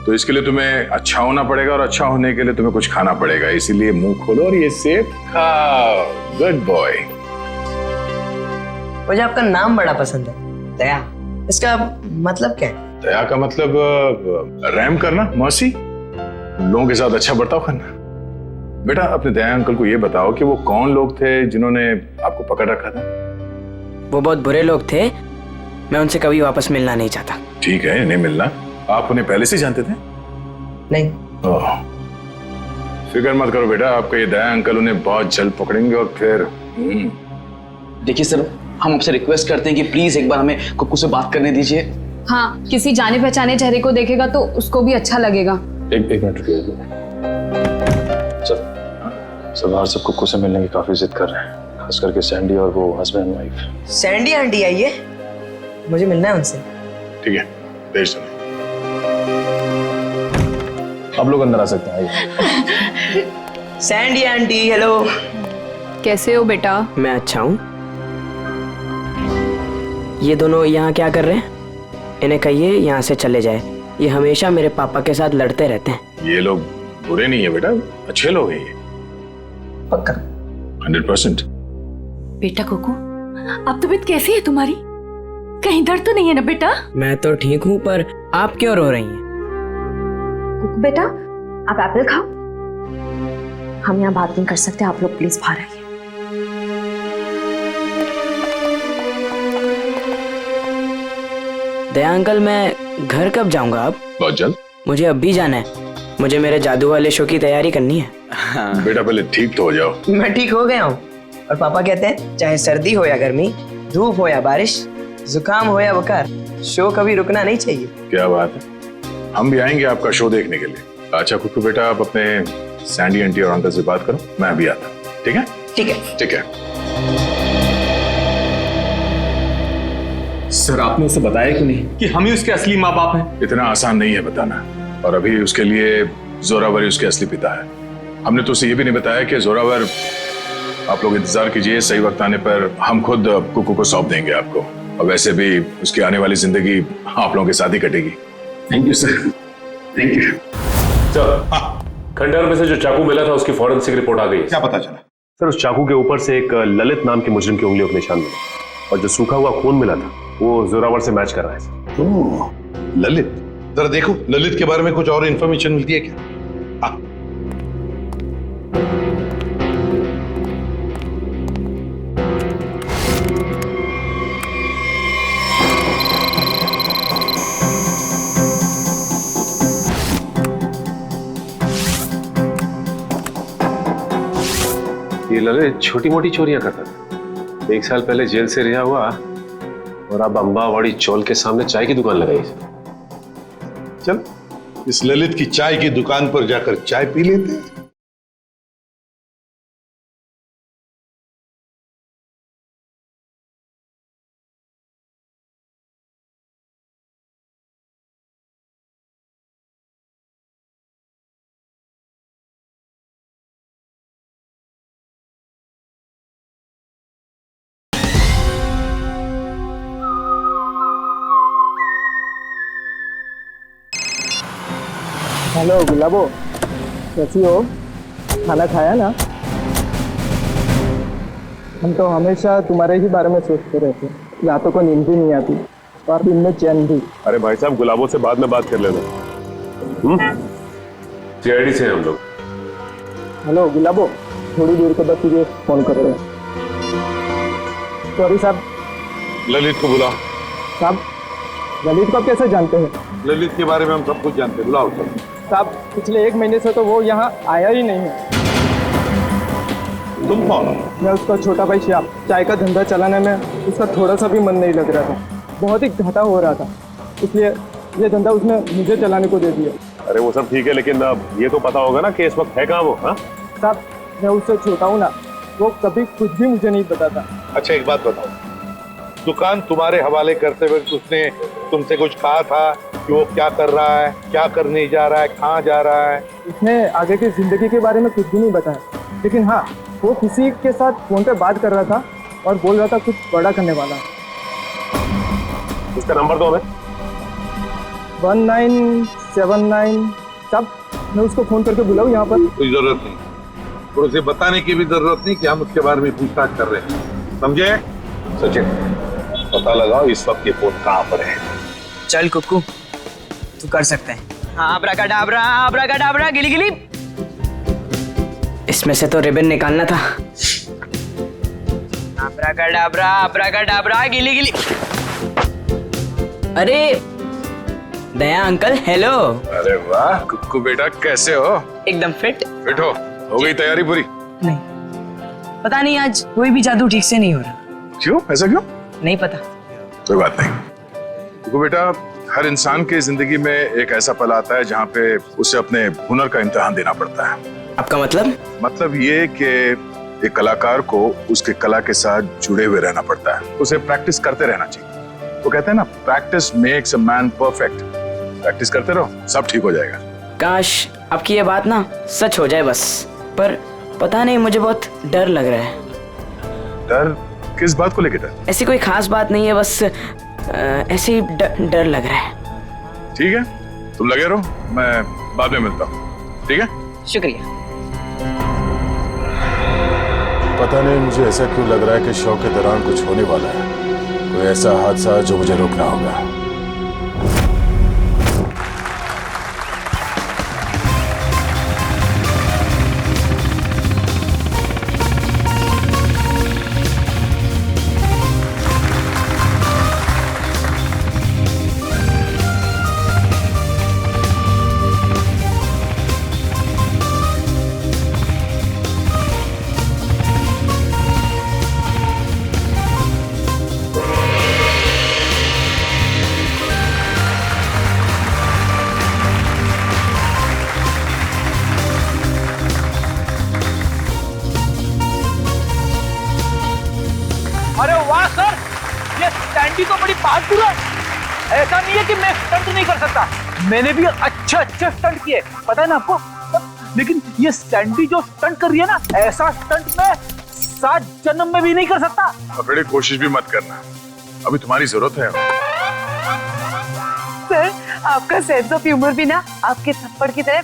तो इसके लिए तुम्हें अच्छा होना पड़ेगा, और अच्छा होने के लिए तुम्हें कुछ खाना पड़ेगा। इसीलिए मुंह खोलो और ये सेब खाओ। Good boy. मुझे आपका नाम बड़ा पसंद है, दया। इसका मतलब क्या है? दया का मतलब रहम करना, मर्सी, लोगों के साथ अच्छा बर्ताव करना। बेटा, अपने दया अंकल को ये बताओ कि वो कौन लोग थे जिन्होंने आपको पकड़ रखा था? वो बहुत बुरे लोग थे, मैं उनसे कभी वापस मिलना नहीं चाहता। ठीक है, नहीं मिलना। आप उन्हें पहले से जानते थे? नहीं। फिक्र मत करो बेटा, आपका ये दया अंकल उन्हें बहुत जल्द पकड़ेंगे और फिर देखिए सर, हम आपसे रिक्वेस्ट करते हैं कि प्लीज एक बार हमें कुक्कू से बात करने दीजिए। हाँ, किसी जाने पहचाने चेहरे को देखेगा तो उसको भी अच्छा लगेगा। एक मिनट रुकिए सर, बाहर सब कुक्कू से मिलने की काफी जिद कर रहे हैं, खास करके सैंडी और वो हस्बैंड वाइफ। सैंडी आंटी आई है, मुझे मिलना है उनसे। ठीक है, भेज दो। आप लोग अंदर आ सकते हैं, आइए। Sandy aunty, hello. कैसे हो बेटा? मैं अच्छा हूँ। ये दोनों यहाँ क्या कर रहे हैं? इन्हें कहिए यहाँ से चले जाए। ये हमेशा मेरे पापा के साथ लड़ते रहते हैं। ये लोग बुरे नहीं है बेटा, अच्छे लोग हैं ये। पक्का 100%। बेटा कुकू, अब तबीयत कैसी है तुम्हारी? कहीं दर्द तो नहीं है ना बेटा? मैं तो ठीक हूँ, पर आप क्यों रो रही हैं? कुकू बेटा, आप एप्पल खाओ। हम यहाँ बात नहीं कर सकते, आप लोग प्लीज बाहर आइए। दया अंकल, मैं घर कब जाऊंगा? अब बहुत जल्द। मुझे अब भी जाना है, मुझे मेरे जादू वाले शो की तैयारी करनी है। बेटा पहले ठीक तो हो जाओ। मैं ठीक हो गया हूँ, और पापा कहते हैं चाहे सर्दी हो या गर्मी, धूप हो या बारिश, जुकाम हो या बुखार, शो कभी रुकना नहीं चाहिए। क्या बात है, हम भी आएंगे आपका शो देखने के लिए। अच्छा कुकू बेटा, आप अपने सैंडी आंटी और अंकल से बात करो, मैं अभी आता हूँ। ठीक है? ठीक है। ठीक है। सर, आपने उसे बताया क्यों नहीं कि हम ही उसके असली माँ बाप हैं? इतना आसान नहीं है बताना, और अभी उसके लिए जोरावर ही उसके असली पिता है। हमने तो उसे ये भी नहीं बताया कि जोरावर, आप लोग इंतजार कीजिए, सही वक्त आने पर हम खुद कुकू को सौंप देंगे आपको। और वैसे भी उसकी आने वाली जिंदगी आप लोगों के साथ ही कटेगी। Thank you sir. Thank you sir. खंडहर में से जो चाकू मिला था उसकी फॉरेंसिक रिपोर्ट आ गई। क्या पता चला? सर, उस चाकू के ऊपर से एक ललित नाम के मुजरिम की उंगलियों के निशान मिले, और जो सूखा हुआ खून मिला था वो जोरावर से मैच कर रहा है सर। ओह, ललित। जरा देखो ललित के बारे में कुछ और इंफॉर्मेशन मिलती है क्या? ये ललित छोटी मोटी चोरियां करता था, 1 साल पहले जेल से रिहा हुआ, और अब अंबावाड़ी चौल के सामने चाय की दुकान लगाई। चल, इस ललित की चाय की दुकान पर जाकर चाय पी लेते हैं। हेलो गुलाबो, कैसी हो? खाना खाया ना? हम तो हमेशा तुम्हारे ही बारे में सोचते रहते, रातों को नींद भी नहीं आती और दिन में चैन भी। अरे भाई साहब, गुलाबों से बाद में बात कर लेना। सीआईडी से हैं हम लोग। हेलो गुलाबो, थोड़ी देर के बाद तुझे फोन कर रहे हैं। सॉरी साहब। ललित को बुला। साहब, ललित को आप कैसे जानते हैं? ललित के बारे में हम सब कुछ जानते हैं, बुलाओ। साहब, पिछले 1 महीने से तो वो यहाँ आया ही नहीं है। तुम कौन? मैं उसका छोटा भाई श्याम। चाय का धंधा चलाने में उसका थोड़ा सा भी मन नहीं लग रहा था, बहुत ही घाटा हो रहा था, इसलिए ये धंधा उसने मुझे चलाने को दे दिया। अरे वो सब ठीक है, लेकिन अब ये तो पता होगा ना कि इस वक्त है कहाँ वो? हाँ साहब, मैं उससे छोटा हूँ ना, वो कभी कुछ भी मुझे नहीं बताता। अच्छा एक बात बताओ, दुकान तुम्हारे हवाले करते हुए उसने तुमसे कुछ कहा था कि वो क्या कर रहा है, क्या करने जा रहा है, कहाँ जा रहा है? उसने आगे की जिंदगी के बारे में कुछ भी नहीं बताया, लेकिन हाँ, वो किसी के साथ फोन पे बात कर रहा था और बोल रहा था कुछ बड़ा करने वाला है। उसका नंबर दो हमें। 1979। साहब, मैं उसको फोन करके बुलाऊं यहाँ पर? कोई जरूरत नहीं, और उसे बताने की भी जरूरत नहीं कि हम उसके बारे में पूछताछ कर रहे हैं, समझे? सचिन, पता लगाओ इस वक्त ये फोन कहाँ पर है। चल कुक्कू, तू कर सकते हैं। हाँ, अब्राकडाब्रा, अब्राकडाब्रा, गिली गिली। इसमें से तो रिबन निकालना था। अब्राकडाब्रा, अब्राकडाब्रा, गिली गिली। अरे दया अंकल, हेलो। अरे वाह कुक्कू बेटा, कैसे हो? एकदम फिट। फिट हो गई तैयारी पूरी? नहीं, पता नहीं आज कोई भी जादू ठीक से नहीं हो रहा। क्यों? ऐसा क्यों? नहीं पता। कोई बात नहीं कुक्कू बेटा, हर इंसान की जिंदगी में एक ऐसा पल आता है जहाँ पे उसे अपने हुनर का इम्तिहान देना पड़ता है। आपका मतलब? मतलब ये कि एक कलाकार को उसके कला के साथ जुड़े हुए रहना पड़ता है, उसे प्रैक्टिस करते रहना चाहिए। वो कहते हैं ना, practice makes a man perfect. Practice करते रहो, सब ठीक हो जाएगा। काश आपकी ये बात ना सच हो जाए बस, पर पता नहीं, मुझे बहुत डर लग रहा है। डर? किस बात को लेकर डर? ऐसी कोई खास बात नहीं है, बस ऐसे ही डर लग रहा है। ठीक है, तुम लगे रहो, मैं बाद में मिलता हूँ। ठीक है, शुक्रिया। पता नहीं मुझे ऐसा क्यों लग रहा है कि शो के दौरान कुछ होने वाला है, कोई ऐसा हादसा जो मुझे रोकना होगा। अरे वाह सर, ये सैंडी तो बड़ी बहादुर है। ऐसा नहीं है कि मैं स्टंट नहीं कर सकता, मैंने भी अच्छे अच्छे स्टंट किए, पता है ना आपको। लेकिन ये सैंडी जो स्टंट कर रही है ना, ऐसा स्टंट मैं 7 जन्म में भी नहीं कर सकता। बड़ी कोशिश भी मत करना, अभी तुम्हारी जरूरत है। सर, आपका सेंस ऑफ ह्यूमर भी ना आपके थप्पड़ की तरह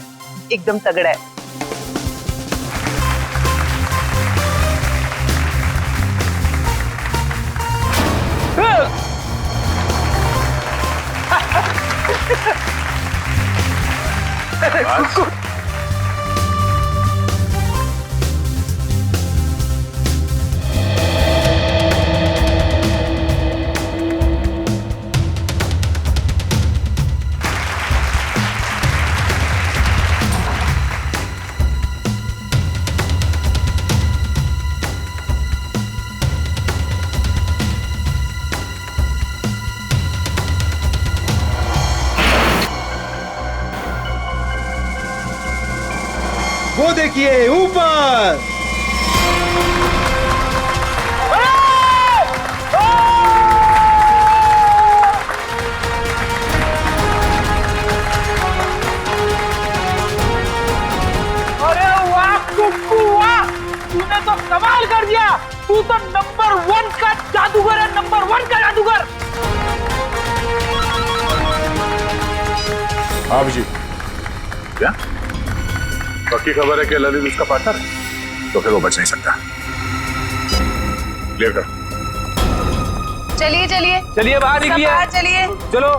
एकदम तगड़ा है। वो देखिए ऊपर। अरे वाह कुक्कू वाह, तूने तो कमाल कर दिया। तू तो नंबर 1 का जादूगर है, नंबर 1 का जादूगर। हाँ जी, क्या पक्की खबर है कि ललित उसका पार्टनर है? तो फिर वो बच नहीं सकता। क्लियर कर। चलिए चलिए चलिए बाहर सब निकलिए। बाहर चलिए। चलो।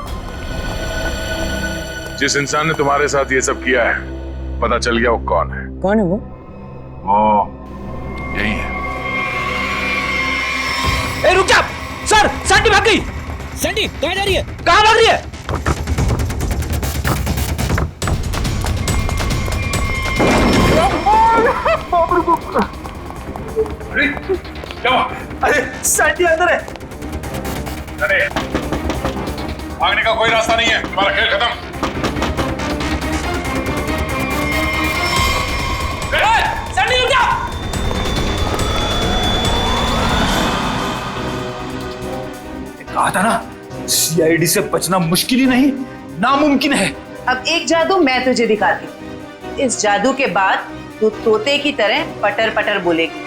जिस इंसान ने तुम्हारे साथ ये सब किया है पता चल गया वो कौन है? कौन है वो? यही है। ए रुक जा सर, सैंडी भाग गई। सैंडी कहाँ जा रही है? कहाँ भाग रही है? अरे क्या हुआ? अरे सैंडी अंदर है। अरे भागने का कोई रास्ता नहीं है, तुम्हारा खेल खत्म। सैंडी रुक जा। कहा था ना सीआईडी से बचना मुश्किल ही नहीं नामुमकिन है। अब एक जादू मैं तुझे दिखाती हूँ। इस जादू के बाद तू तोते की तरह पटर पटर बोलेगी।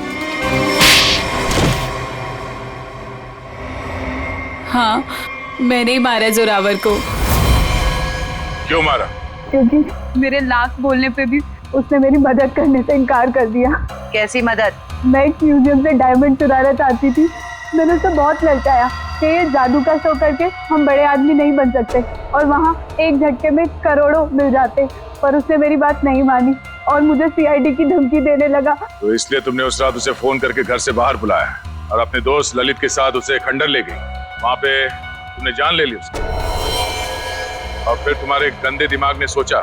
हाँ, मैंने ही मारा जोरावर को। क्यों मारा? क्योंकि मेरे लाख बोलने पे भी उसने मेरी मदद करने से इनकार कर दिया। कैसी मदद? मैं एक म्यूजियम से डायमंड चुराना चाहती थी। मैंने उसे बहुत ललचाया कि ये जादू का शो करके हम बड़े आदमी नहीं बन सकते और वहाँ एक झटके में करोड़ों मिल जाते, पर उसने मेरी बात नहीं मानी और मुझे सीआईडी की धमकी देने लगा। तो इसलिए तुमने उस रात उसे फोन करके घर से बाहर बुलाया और अपने दोस्त ललित के साथ उसे खंडर ले गई। वहां पे तुमने जान ले ली उसकी और फिर तुम्हारे गंदे दिमाग ने सोचा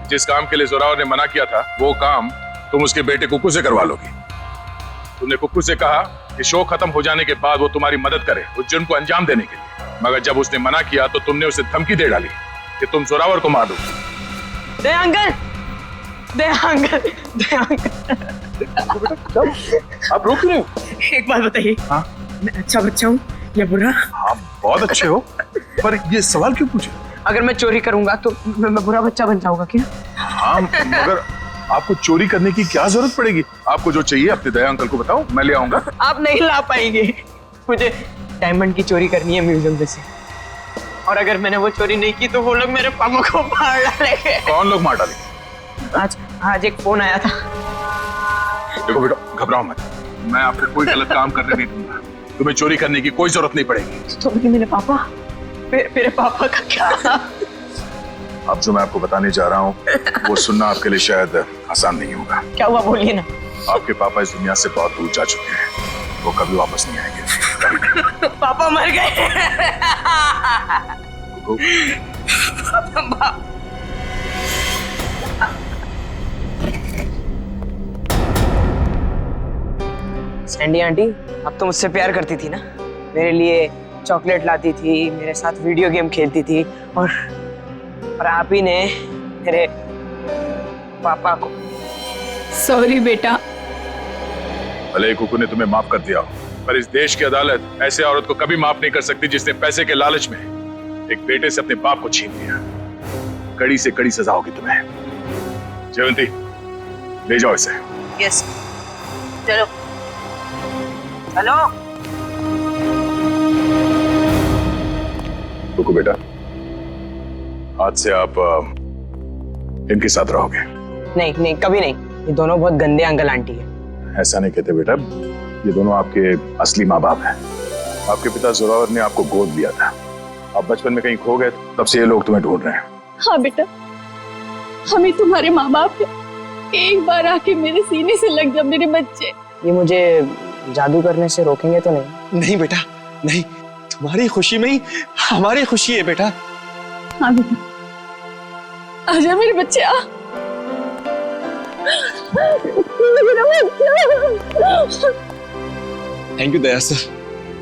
जिस काम के लिए जोरावर ने मना किया था वो काम तुम उसके बेटे कुक्कू से करवा लोगी। तुमने कुक्कू से कहा कि शो खत्म हो जाने के बाद वो तुम्हारी मदद करे उस जुर्म को अंजाम देने के लिए, मगर जब उसने मना किया तो तुमने उसे धमकी दे डाली कि तुम जोरावर को मार दो। दे अंकल, दे अंकल, दे अंकल। आप रोक रहे हो? एक बात बताइए। हाँ? मैं अच्छा बच्चा हूँ या बुरा? हाँ बहुत अच्छे हो, पर ये सवाल क्यों पूछे? अगर मैं चोरी करूंगा तो मैं बुरा बच्चा बन जाऊंगा क्या? हाँ मगर आपको चोरी करने की क्या जरूरत पड़ेगी? आपको जो चाहिए अपने दया अंकल को बताओ, मैं ले आऊंगा। आप नहीं ला पाएंगे। मुझे डायमंड की चोरी करनी है म्यूजियम से, और अगर मैंने वो चोरी नहीं की तो वो लोग मेरे पापा को मार डालेंगे। कौन लोग मार डालेंगे? आज एक फोन आया था। देखो बेटा घबराओ मत, मैं आपको कोई गलत काम करने नहीं दूंगा। तुम्हें चोरी करने की कोई जरूरत नहीं पड़ेगी। तो मेरे पापा, मेरे पापा का क्या? अब जो मैं आपको बताने जा रहा हूँ वो सुनना आपके लिए शायद आसान नहीं होगा। क्या हुआ बोलिए ना। आपके पापा इस दुनिया से बहुत दूर जा चुके हैं, वो कभी वापस नहीं आएंगे। पापा मर गए। सैंडी आंटी, अब तो मुझसे प्यार करती थी ना, मेरे लिए चॉकलेट लाती थी, मेरे साथ वीडियो गेम खेलती थी, और आप ही ने मेरे पापा को। सॉरी बेटा। भले ही कुकू ने तुम्हें माफ कर दिया हो, पर इस देश की अदालत ऐसे औरत को कभी माफ नहीं कर सकती जिसने पैसे के लालच में एक बेटे से अपने बाप को छीन लिया। कड़ी से कड़ी सजा होगी तुम्हें। जयवंती ले जाओ इसे। यस चलो चलो। कुकू बेटा, आज से आप इनके साथ रहोगे। नहीं नहीं, कभी नहीं। ये दोनों बहुत गंदे अंकल आंटी है। ऐसा नहीं कहते बेटा, ये दोनों आपके असली माँ बाप हैं। आपके पिता जोरावर ने आपको गोद लिया था, आप बचपन में कहीं खो गए, तब से ये लोग तुम्हें ढूंढ रहे हैं। हाँ बेटा, हम ही तुम्हारे माँ बाप हैं। एक बार आके मेरे सीने से लग जा मेरे बच्चे। ये मुझे जादू करने से रोकेंगे तो नहीं? नहीं बेटा नहीं, तुम्हारी खुशी में ही हमारी खुशी है बेटा। हाँ बेटा, आजा मेरे बच्चे, आ। थैंक यू दया सर,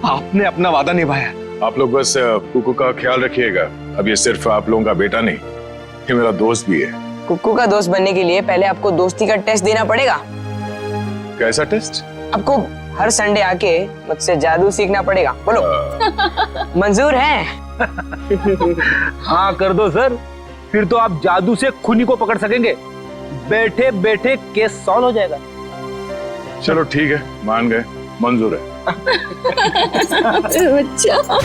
आपने अपना वादा निभाया। आप लोग बस कुकू का ख्याल रखिएगा। अब ये सिर्फ आप लोगों का बेटा नहीं, ये मेरा दोस्त भी है। कुक्कू का दोस्त बनने के लिए पहले आपको दोस्ती का टेस्ट देना पड़ेगा। कैसा टेस्ट? आपको हर संडे आके मुझसे जादू सीखना पड़ेगा। बोलो मंजूर है? हाँ कर दो सर, फिर तो आप जादू से खूनी को पकड़ सकेंगे। बैठे बैठे केस सॉल्व हो जाएगा। चलो ठीक है, मान गए, मंजूर है। बच्चा।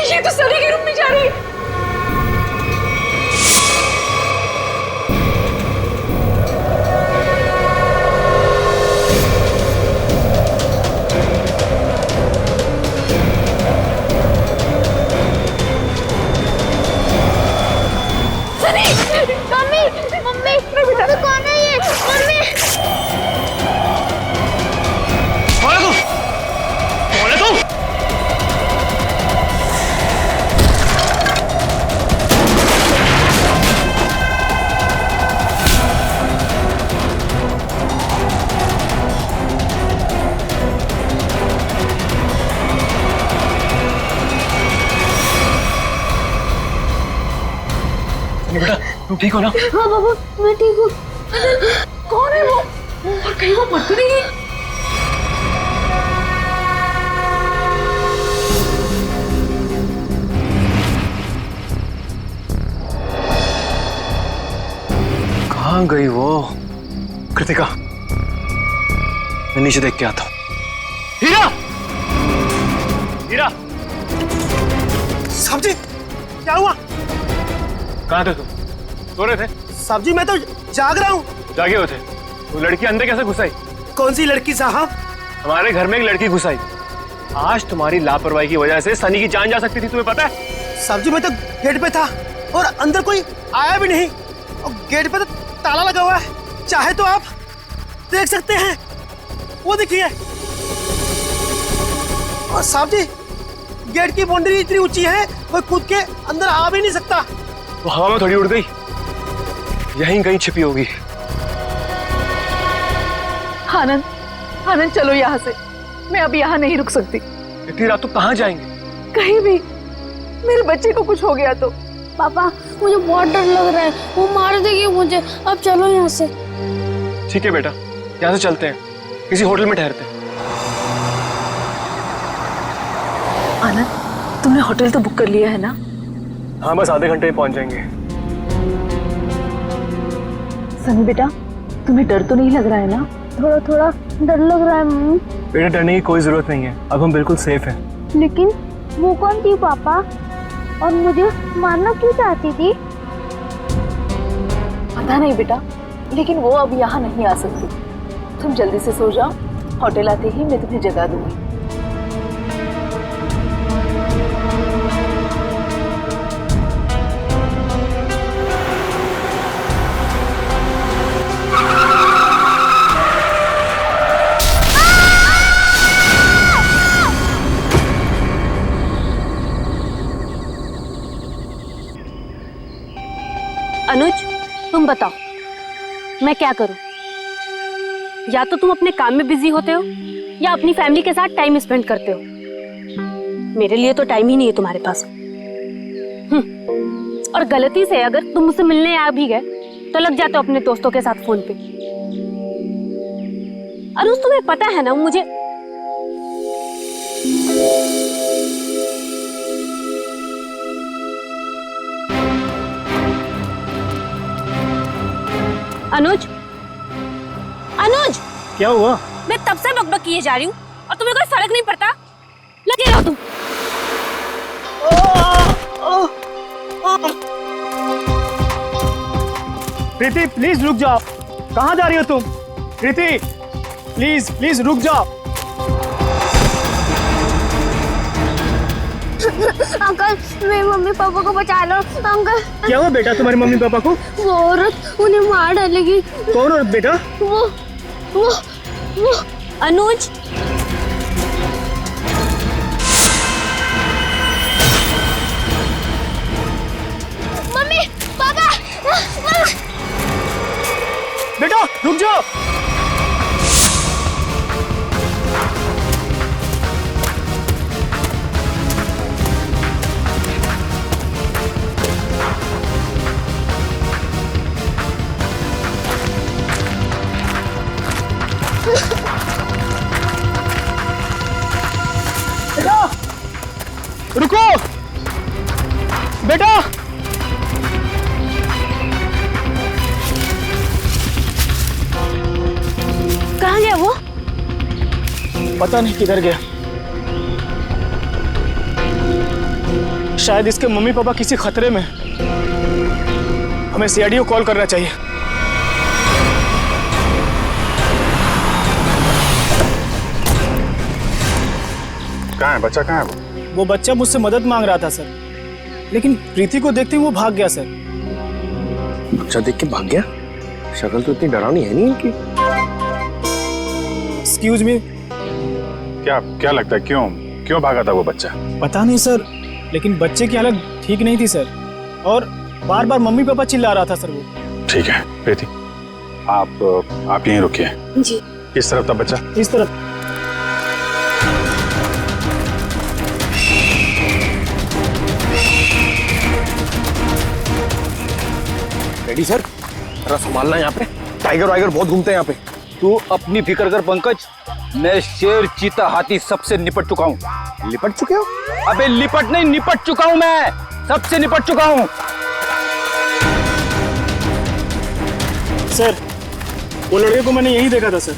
ये तो सनी के रूम में जा रही है। सनी, मम्मी, मम्मी, मम्मी कौन है ये? मम्मी। कौन है तू? कौन है तू? बेटा तुम ठीक हो ना? हाँ बाबू, मैं ठीक हूँ। कौन है वो? और कहीं वो मर तो नहीं गई? कहाँ गई वो? कृतिका, मैं नीचे देख के आता हूँ। हीरा! हीरा! साहब जी, क्या हुआ? कहाँ थे तुम? सो रहे थे? साहब जी, मैं तो जाग रहा हूँ। जागे हुए थे? वो लड़की अंदर कैसे घुस आई? कौन सी लड़की साहब? हमारे घर में एक लड़की घुस आई। आज तुम्हारी लापरवाही की वजह से सनी की जान जा सकती थी, तुम्हें पता है? साहब जी, मैं तो गेट पे था और अंदर कोई आया भी नहीं और गेट पे तो ताला लगा हुआ है। चाहे तो आप देख सकते हैं, वो देखिए। और साहब जी, गेट की बाउंड्री इतनी ऊंची है, कोई कूद के अंदर आ भी नहीं सकता। वो हवा में थोड़ी उड़ गई, यहीं कहीं छिपी होगी। आनंद, आनंद चलो यहाँ से। मैं अब यहाँ नहीं रुक सकती। इतनी रात तो कहाँ जाएंगे? कहीं भी। मेरे बच्चे को कुछ हो गया तो। पापा, मुझे बहुत डर लग रहा है, वो मार देगी मुझे। अब चलो यहाँ से। ठीक है बेटा, यहाँ से चलते हैं, किसी होटल में ठहरते हैं। आनंद, तुमने होटल तो बुक कर लिया है ना? हाँ, बस आधे घंटे में पहुंच जाएंगे। सनी बेटा, तुम्हें डर तो नहीं लग रहा है ना? थोड़ा थोड़ा डर लग रहा है मम्मी। बेटा, डरने की कोई जरूरत नहीं है, अब हम बिल्कुल सेफ हैं। लेकिन वो कौन थी पापा, और मुझे मारना क्यों चाहती थी? पता नहीं बेटा, लेकिन वो अब यहाँ नहीं आ सकती। तुम जल्दी से सो जाओ, होटल आते ही मैं तुम्हें जगा दूंगी। अनुज, तुम बताओ मैं क्या करूं? या तो तुम अपने काम में बिजी होते हो या अपनी फैमिली के साथ टाइम स्पेंड करते हो। मेरे लिए तो टाइम ही नहीं है तुम्हारे पास। और गलती से अगर तुम मुझसे मिलने आ भी गए तो लग जाते हो अपने दोस्तों के साथ फोन पे। अनुज, तुम्हें पता है ना मुझे अनुज, अनुज, क्या हुआ? मैं तब से बकबक किए जा रही हूँ और तुम्हें कोई फर्क नहीं पड़ता। लगे रहो तुम। प्रीति, प्लीज रुक जाओ। कहाँ जा रही हो तुम? प्रीति, प्लीज प्लीज रुक जाओ। अंकल, मेरे मम्मी पापा को बचा लो। अंकल, क्या हुआ बेटा तुम्हारे मम्मी पापा को? वो औरत उन्हें मार डालेगी। कौन औरत बेटा? वो अनुज, मम्मी पापा, बेटा रुक जाओ। रुको बेटा। कहाँ गया वो? पता नहीं किधर गया। शायद इसके मम्मी पापा किसी खतरे में। हमें सीआईडी को कॉल करना चाहिए। कहाँ है बच्चा, कहाँ है वो बच्चा मुझसे मदद मांग रहा था सर, लेकिन प्रीति को देखते ही वो भाग गया सर। बच्चा देख के भाग गया? शक्ल तो इतनी डरावनी है नहीं इनकी। Excuse me. क्या लगता है क्यों भागा था वो बच्चा? पता नहीं सर, लेकिन बच्चे की हालत ठीक नहीं थी सर, और बार बार मम्मी पापा चिल्ला रहा था सर वो। ठीक है प्रीति, आप यहीं रुकिए। जी। किस तरफ था बच्चा? इस तरफ। रेडी सर, जरा संभालना यहाँ पे। टाइगर वाइगर बहुत घूमते हैं यहाँ पे। तू अपनी फिक्र कर पंकज, मैं शेर चीता हाथी सबसे निपट चुका हूँ। लिपट चुके हो? अबे लिपट नहीं, निपट चुका हूँ मैं, सबसे निपट चुका हूँ। सर वो लड़के को मैंने यही देखा था सर।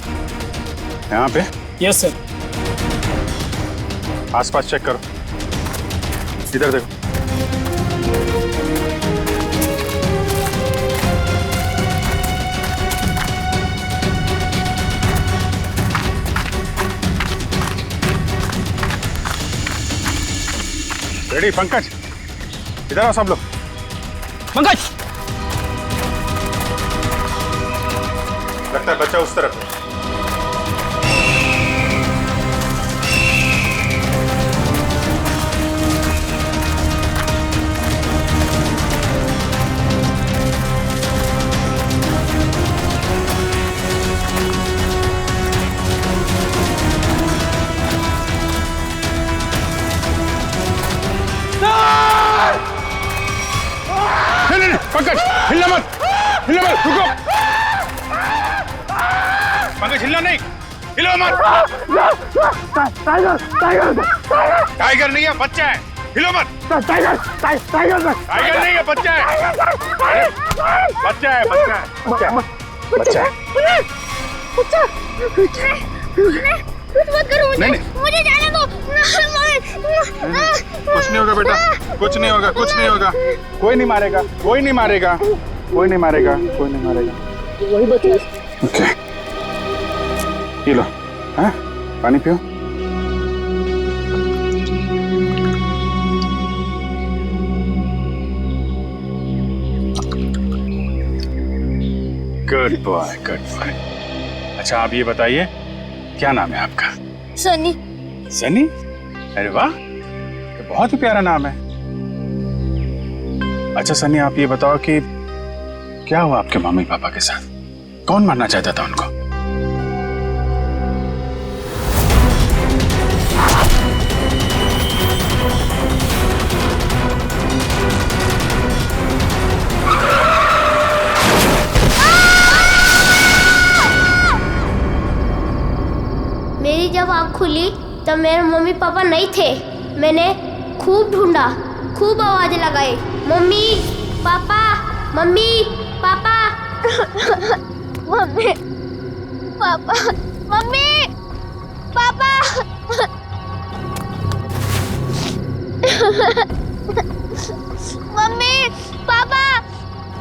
यहाँ पे? Yes sir. आसपास चेक करो, इधर देखो। रेडी पंकज, इधर आओ सब लोग। पंकज, लगता है बच्चा उस तरफ है। नहीं, पंकज हिलना मत, रुको। पंकज हिलना नहीं, हिलो मत। टाइगर नहीं है, बच्चा है, हिलो मत। टाइगर नहीं है, बच्चा है। बच्चा है। कुछ मत करो मुझे, नहीं। मुझे जाने दो। कुछ नहीं होगा बेटा, कुछ नहीं होगा। कोई नहीं मारेगा। वही बच्चा। Okay, P low. हाँ, पानी पियो। Good boy. अच्छा आप ये बताइए, क्या नाम है आपका? सनी। सनी? अरे वाह, ये बहुत ही प्यारा नाम है। अच्छा सनी, आप ये बताओ कि क्या हुआ आपके मम्मी पापा के साथ? कौन मारना चाहता था उनको? मेरी जब आँख खुली तब मेरे मम्मी पापा नहीं थे। मैंने खूब ढूंढा, खूब आवाज लगाई, mummy papa, mummy papa. Mummy papa, mummy papa. Mummy papa,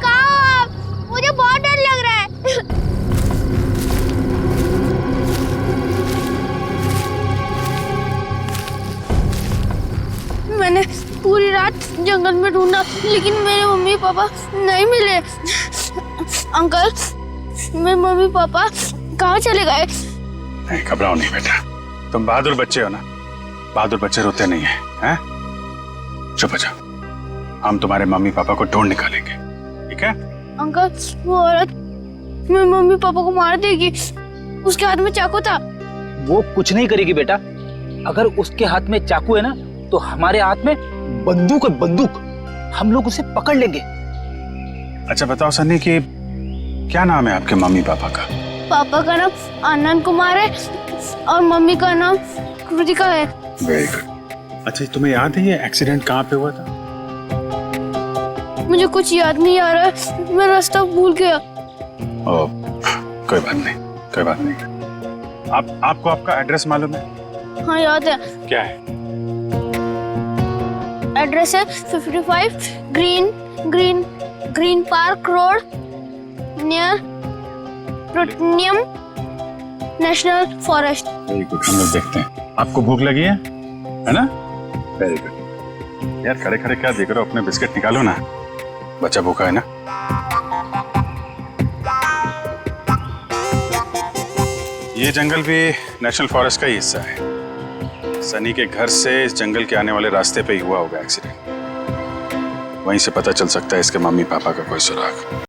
कहाँ हो आप? मुझे बहुत डर लग रहा है। मैंने पूरी रात जंगल में ढूंढा, लेकिन मेरे मम्मी पापा नहीं मिले। अंकल, मेरे मम्मी पापा कहाँ चले गए? नहीं, घबराओ नहीं बेटा, तुम बहादुर बच्चे हो ना। बहादुर बच्चे रोते नहीं हैं। चुप हो जाओ, हम तुम्हारे मम्मी पापा को ढूंढ निकालेंगे, ठीक है? अंकल, वो औरत मेरे मम्मी पापा को मार देगी। उसके हाथ में चाकू था। वो कुछ नहीं करेगी बेटा। अगर उसके हाथ में चाकू है ना, तो हमारे हाथ में बंदूक है, बंदूक। हम लोग उसे पकड़ लेंगे। अच्छा बताओ सनी कि क्या नाम है आपके मम्मी पापा का? पापा का नाम आनंद कुमार है और मम्मी का नाम कृतिका है। Very good. अच्छा, तुम्हें याद है ये एक्सीडेंट कहाँ पे हुआ था? मुझे कुछ याद नहीं आ रहा है, मैं रास्ता भूल गया। कोई बात नहीं, कोई बात नहीं। आपको आपका एड्रेस मालूम है? हाँ याद है। क्या है? एड्रेस है 55 green park road near plutonium national forest. Very good, हम लोग देखते हैं। आपको भूख लगी है ना? Very good. यार खड़े खड़े क्या देख रहे हो, अपने बिस्किट निकालो ना, बच्चा भूखा है ना। ये जंगल भी नेशनल फॉरेस्ट का ही हिस्सा है। सनी के घर से इस जंगल के आने वाले रास्ते पे ही हुआ होगा एक्सीडेंट। वहीं से पता चल सकता है इसके मम्मी पापा का कोई सुराग।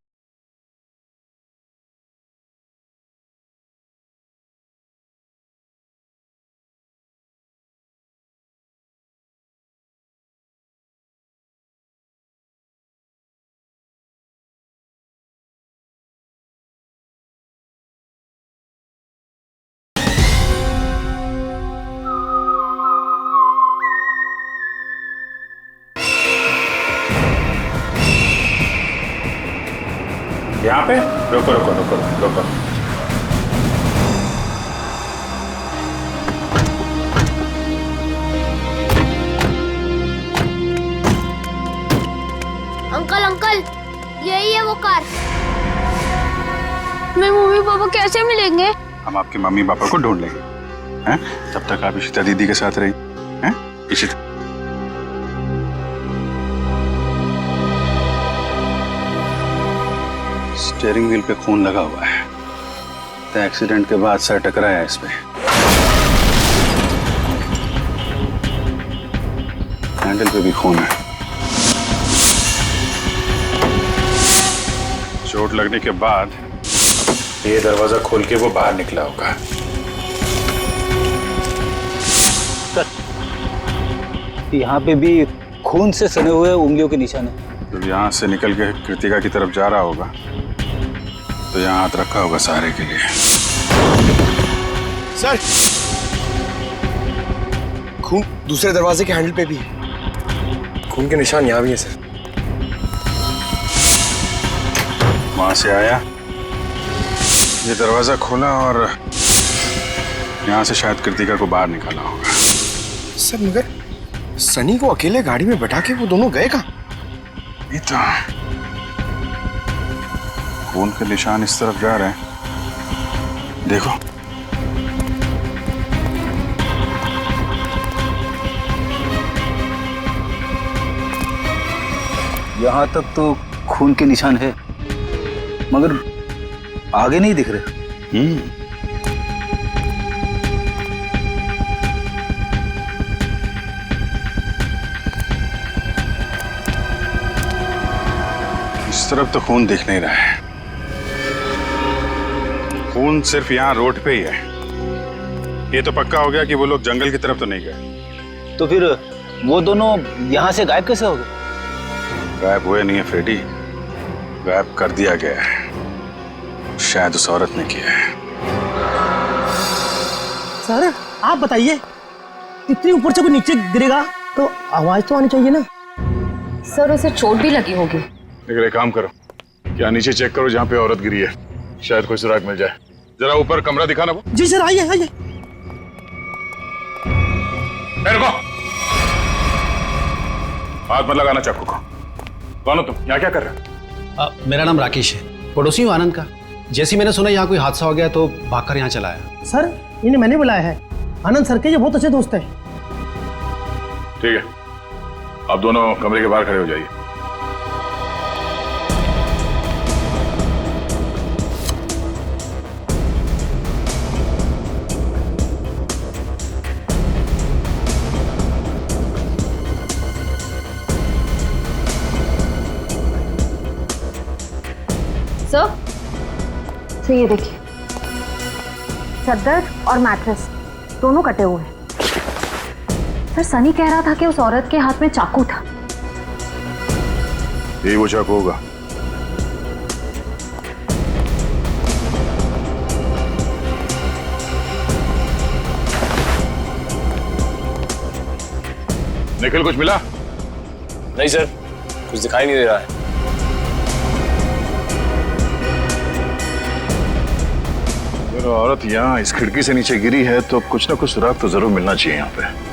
यहाँ पे रुको रुको रुको रुको। अंकल अंकल, यही है वो कार। मेरे मम्मी पापा कैसे मिलेंगे? हम आपके मम्मी पापा को ढूंढ लेंगे, हैं? तब तक आप इशिता दीदी के साथ रही, हैं? इशिता स्टीयरिंग व्हील पे खून लगा हुआ है, तो एक्सीडेंट के बाद सर टकराया है इस पे। हैंडल पे भी खून है। चोट लगने के बाद ये दरवाजा खोल के वो बाहर निकला होगा। यहाँ पे भी खून से सने हुए उंगलियों के निशान है। जब यहाँ से निकल के कृतिका की तरफ जा रहा होगा तो यहाँ हाथ रखा होगा सहारे के लिए। सर, खून दूसरे दरवाजे के हैंडल पे भी है। खून के निशान यहाँ भी है सर। वहां से आया, ये दरवाजा खोला और यहाँ से शायद कृतिका को बाहर निकाला होगा। सर मगर सनी को अकेले गाड़ी में बैठा के वो दोनों गए कहाँ? ये तो खून के निशान इस तरफ जा रहे हैं, देखो। यहाँ तक तो खून के निशान है, मगर आगे नहीं दिख रहे। इस तरफ तो खून दिख नहीं रहा है। खून सिर्फ यहाँ रोड पे ही है। ये तो पक्का हो गया कि वो लोग जंगल की तरफ तो नहीं गए। तो फिर वो दोनों यहाँ से गायब कैसे हो गए? गायब हुए नहीं है फ्रेडी, गायब कर दिया गया है। शायद उस औरत ने किया है। सर आप बताइए, इतनी ऊपर से कोई नीचे गिरेगा तो आवाज तो आनी चाहिए ना। सर उसे चोट भी लगी होगी। लेकिन एक काम करो, क्या नीचे चेक करो जहाँ पे औरत गिरी है, शायद कोई सुराग मिल जाए। जरा ऊपर कमरा दिखाना वो। जी सर, आइए आइए। रुको, हाथ मत लगाना चाकू को। कौन हो तुम, यहाँ क्या कर रहे हो? मेरा नाम राकेश है, पड़ोसी हूँ आनंद का। जैसे मैंने सुना यहाँ कोई हादसा हो गया तो भागकर यहाँ चला आया। सर इन्हें मैंने बुलाया है, आनंद सर के ये बहुत अच्छे दोस्त हैं। ठीक है, आप दोनों कमरे के बाहर खड़े हो जाइए। सर ये देखिए, चादर और मैट्रेस दोनों कटे हुए हैं। सर सनी कह रहा था कि उस औरत के हाथ में चाकू था। यही वो चाकू होगा। निखिल कुछ मिला? नहीं सर, कुछ दिखाई नहीं दे रहा है। अगर औरत यहाँ इस खिड़की से नीचे गिरी है तो कुछ ना कुछ सुराग तो जरूर मिलना चाहिए यहाँ पे।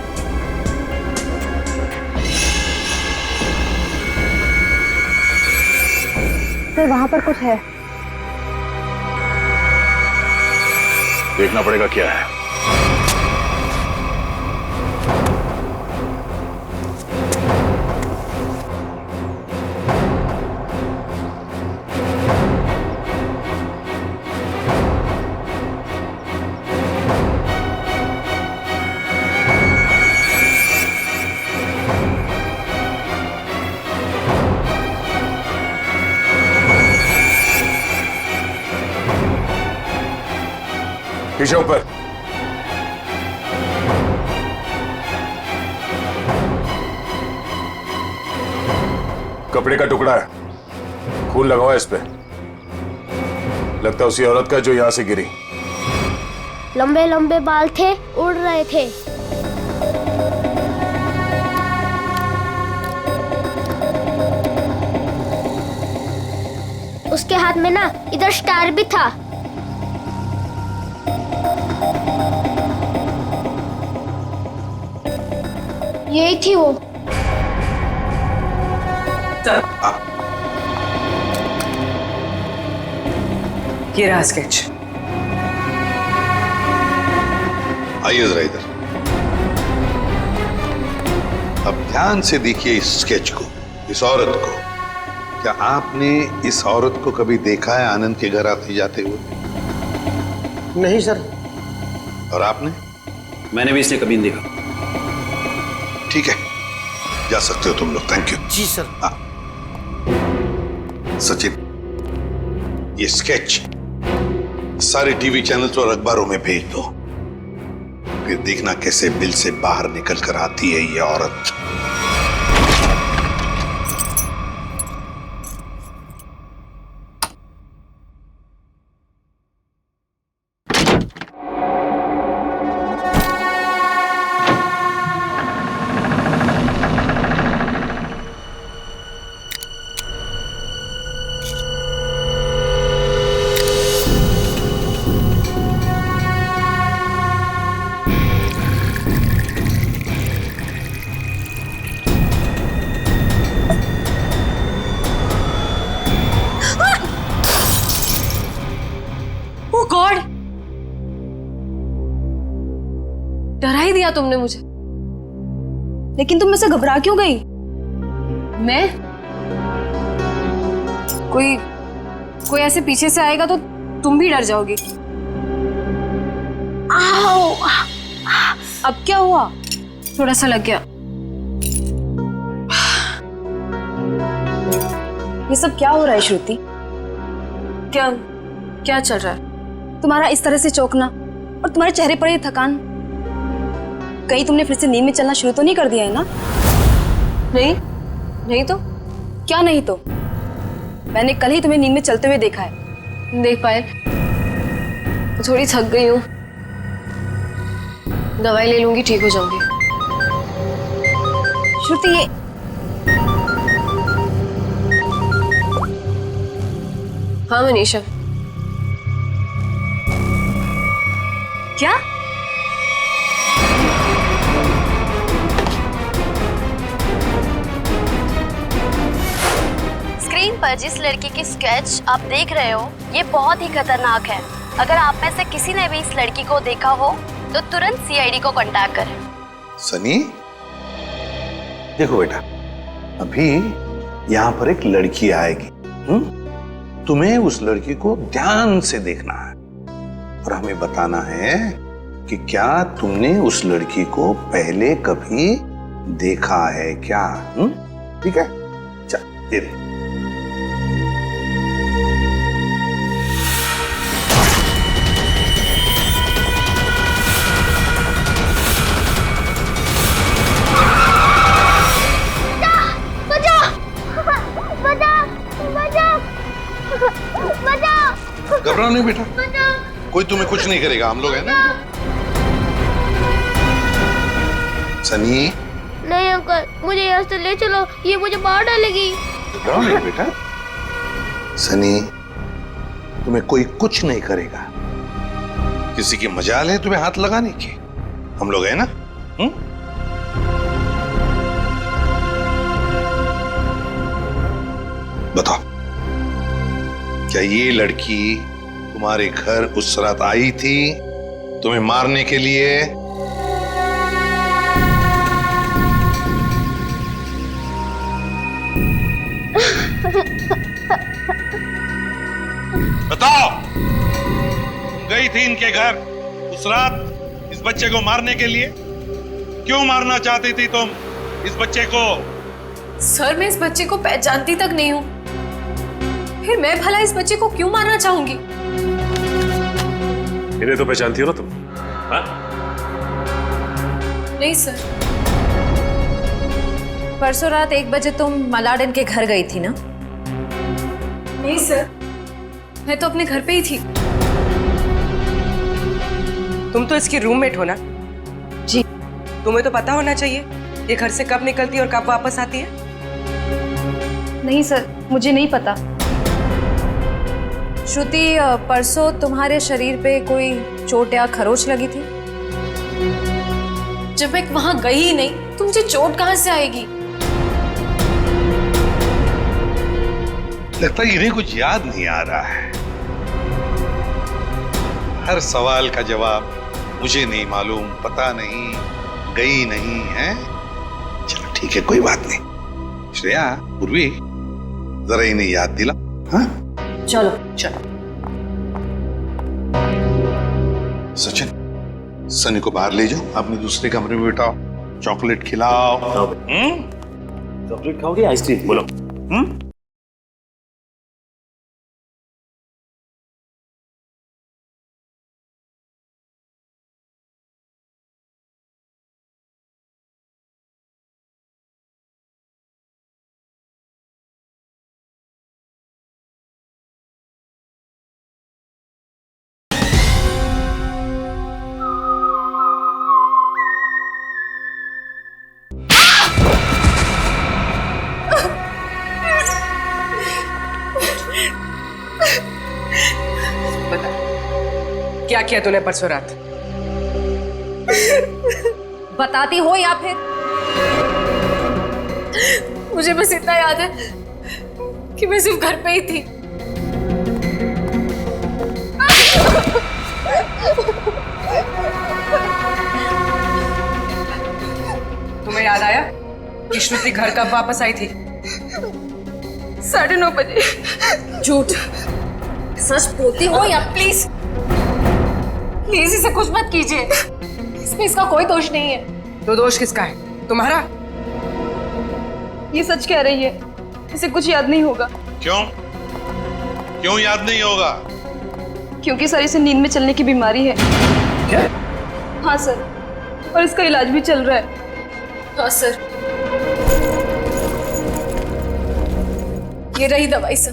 सर वहां पर कुछ है। देखना पड़ेगा क्या है। पीछे ऊपर। कपड़े का टुकड़ा है, खून लगा हुआ है इस पे। लगता है उसी औरत का जो यहां से गिरी। लंबे लंबे बाल थे, उड़ रहे थे। उसके हाथ में ना इधर स्टार भी था। यही थी वो। ये रहा स्केच। आइए जरा इधर। अब ध्यान से देखिए इस स्केच को, इस औरत को। क्या आपने इस औरत को कभी देखा है आनंद के घर आते जाते हुए? नहीं सर। और आपने? मैंने भी इसे कभी नहीं देखा। ठीक है, जा सकते हो तुम लोग। Thank you. जी सर। सचिन, ये स्केच सारे टीवी चैनल्स और अखबारों में भेज दो। फिर देखना कैसे बिल से बाहर निकल कर आती है ये औरत। डरा ही दिया तुमने मुझे। लेकिन तुम मुझसे घबरा क्यों गई? मैं? कोई ऐसे पीछे से आएगा तो तुम भी डर जाओगी। आओ! अब क्या हुआ? थोड़ा सा लग गया। ये सब क्या हो रहा है श्रुति? क्या चल रहा है? तुम्हारा इस तरह से चौंकना और तुम्हारे चेहरे पर ये थकान। कहीं तुमने फिर से नींद में चलना शुरू तो नहीं कर दिया है ना? नहीं तो क्या नहीं तो? मैंने कल ही तुम्हें नींद में चलते हुए देखा है। देख पाए, थोड़ी थक गई हूँ, दवाई ले लूंगी, ठीक हो जाऊंगी। श्रुति, ये हाँ मनीषा। क्या? स्क्रीन पर जिस लड़की की स्केच आप देख रहे हो, ये बहुत ही खतरनाक है। अगर आप में से किसी ने भी इस लड़की को देखा हो तो तुरंत सीआईडी को कांटेक्ट करें। सनी, देखो बेटा, अभी यहाँ पर एक लड़की आएगी। तुम्हें उस लड़की को ध्यान से देखना है और हमें बताना है कि क्या तुमने उस लड़की को पहले कभी देखा है क्या? ठीक है, चल ये देख। घबराओ नहीं बेटा, कोई तुम्हें कुछ नहीं करेगा, हम लोग हैं ना। सनी, नहीं अंकल, मुझे यहाँ से ले चलो, ये मुझे मार डालेगी। घबराओ नहीं बेटा। सनी, तुम्हें कोई कुछ नहीं करेगा। किसी की मजाल है तुम्हें हाथ लगाने की? हम लोग हैं ना? बताओ, क्या ये लड़की तुम्हारे घर उस रात आई थी तुम्हें मारने के लिए? बताओ, गई थी इनके घर उस रात इस बच्चे को मारने के लिए? क्यों मारना चाहती थी तुम इस बच्चे को? सर, मैं इस बच्चे को पहचानती तक नहीं हूँ, फिर मैं भला इस बच्चे को क्यों मारना चाहूंगी? इन्हें तो पहचानती हो ना तुम? हाँ? नहीं सर, परसों रात 1 बजे तुम मलाडन के घर गई थी ना? नहीं सर, मैं तो अपने घर पे ही थी। तुम तो इसकी रूममेट हो ना? जी। तुम्हें तो पता होना चाहिए ये घर से कब निकलती है और कब वापस आती है। नहीं सर, मुझे नहीं पता। श्रुति, परसों तुम्हारे शरीर पे कोई चोट या खरोच लगी थी? जब मैं वहां गई ही नहीं तो मुझे चोट कहां से आएगी? लगता है इन्हें कुछ याद नहीं आ रहा है। हर सवाल का जवाब मुझे नहीं मालूम, पता नहीं, गई नहीं है। चलो ठीक है, कोई बात नहीं। श्रेया, पूर्वी, जरा इन्हें याद दिला। हाँ? चलो चलो। सचिन, सनी को बाहर ले जाओ, अपने दूसरे कमरे में बिठाओ, चॉकलेट खिलाओ। चॉकलेट खाओगे आइसक्रीम? बोलो। बता, क्या किया तूने परसों रात? बताती हो या फिर? मुझे बस इतना याद है कि मैं सिर्फ घर पे ही थी। तुम्हें याद आया कि श्रुति घर कब वापस आई थी? 9:30 बजे। झूठ। सच बोलती हो या प्लीज प्लीज इसे कुछ मत कीजिए, इसमें इसका कोई दोष नहीं है। तो दोष किसका है? तुम्हारा? ये सच कह रही है, इसे कुछ याद नहीं होगा। क्यों? क्यों याद नहीं होगा? क्योंकि सर इसे नींद में चलने की बीमारी है। क्या? हाँ सर, और इसका इलाज भी चल रहा है। हाँ सर, ये रही दवाई सर।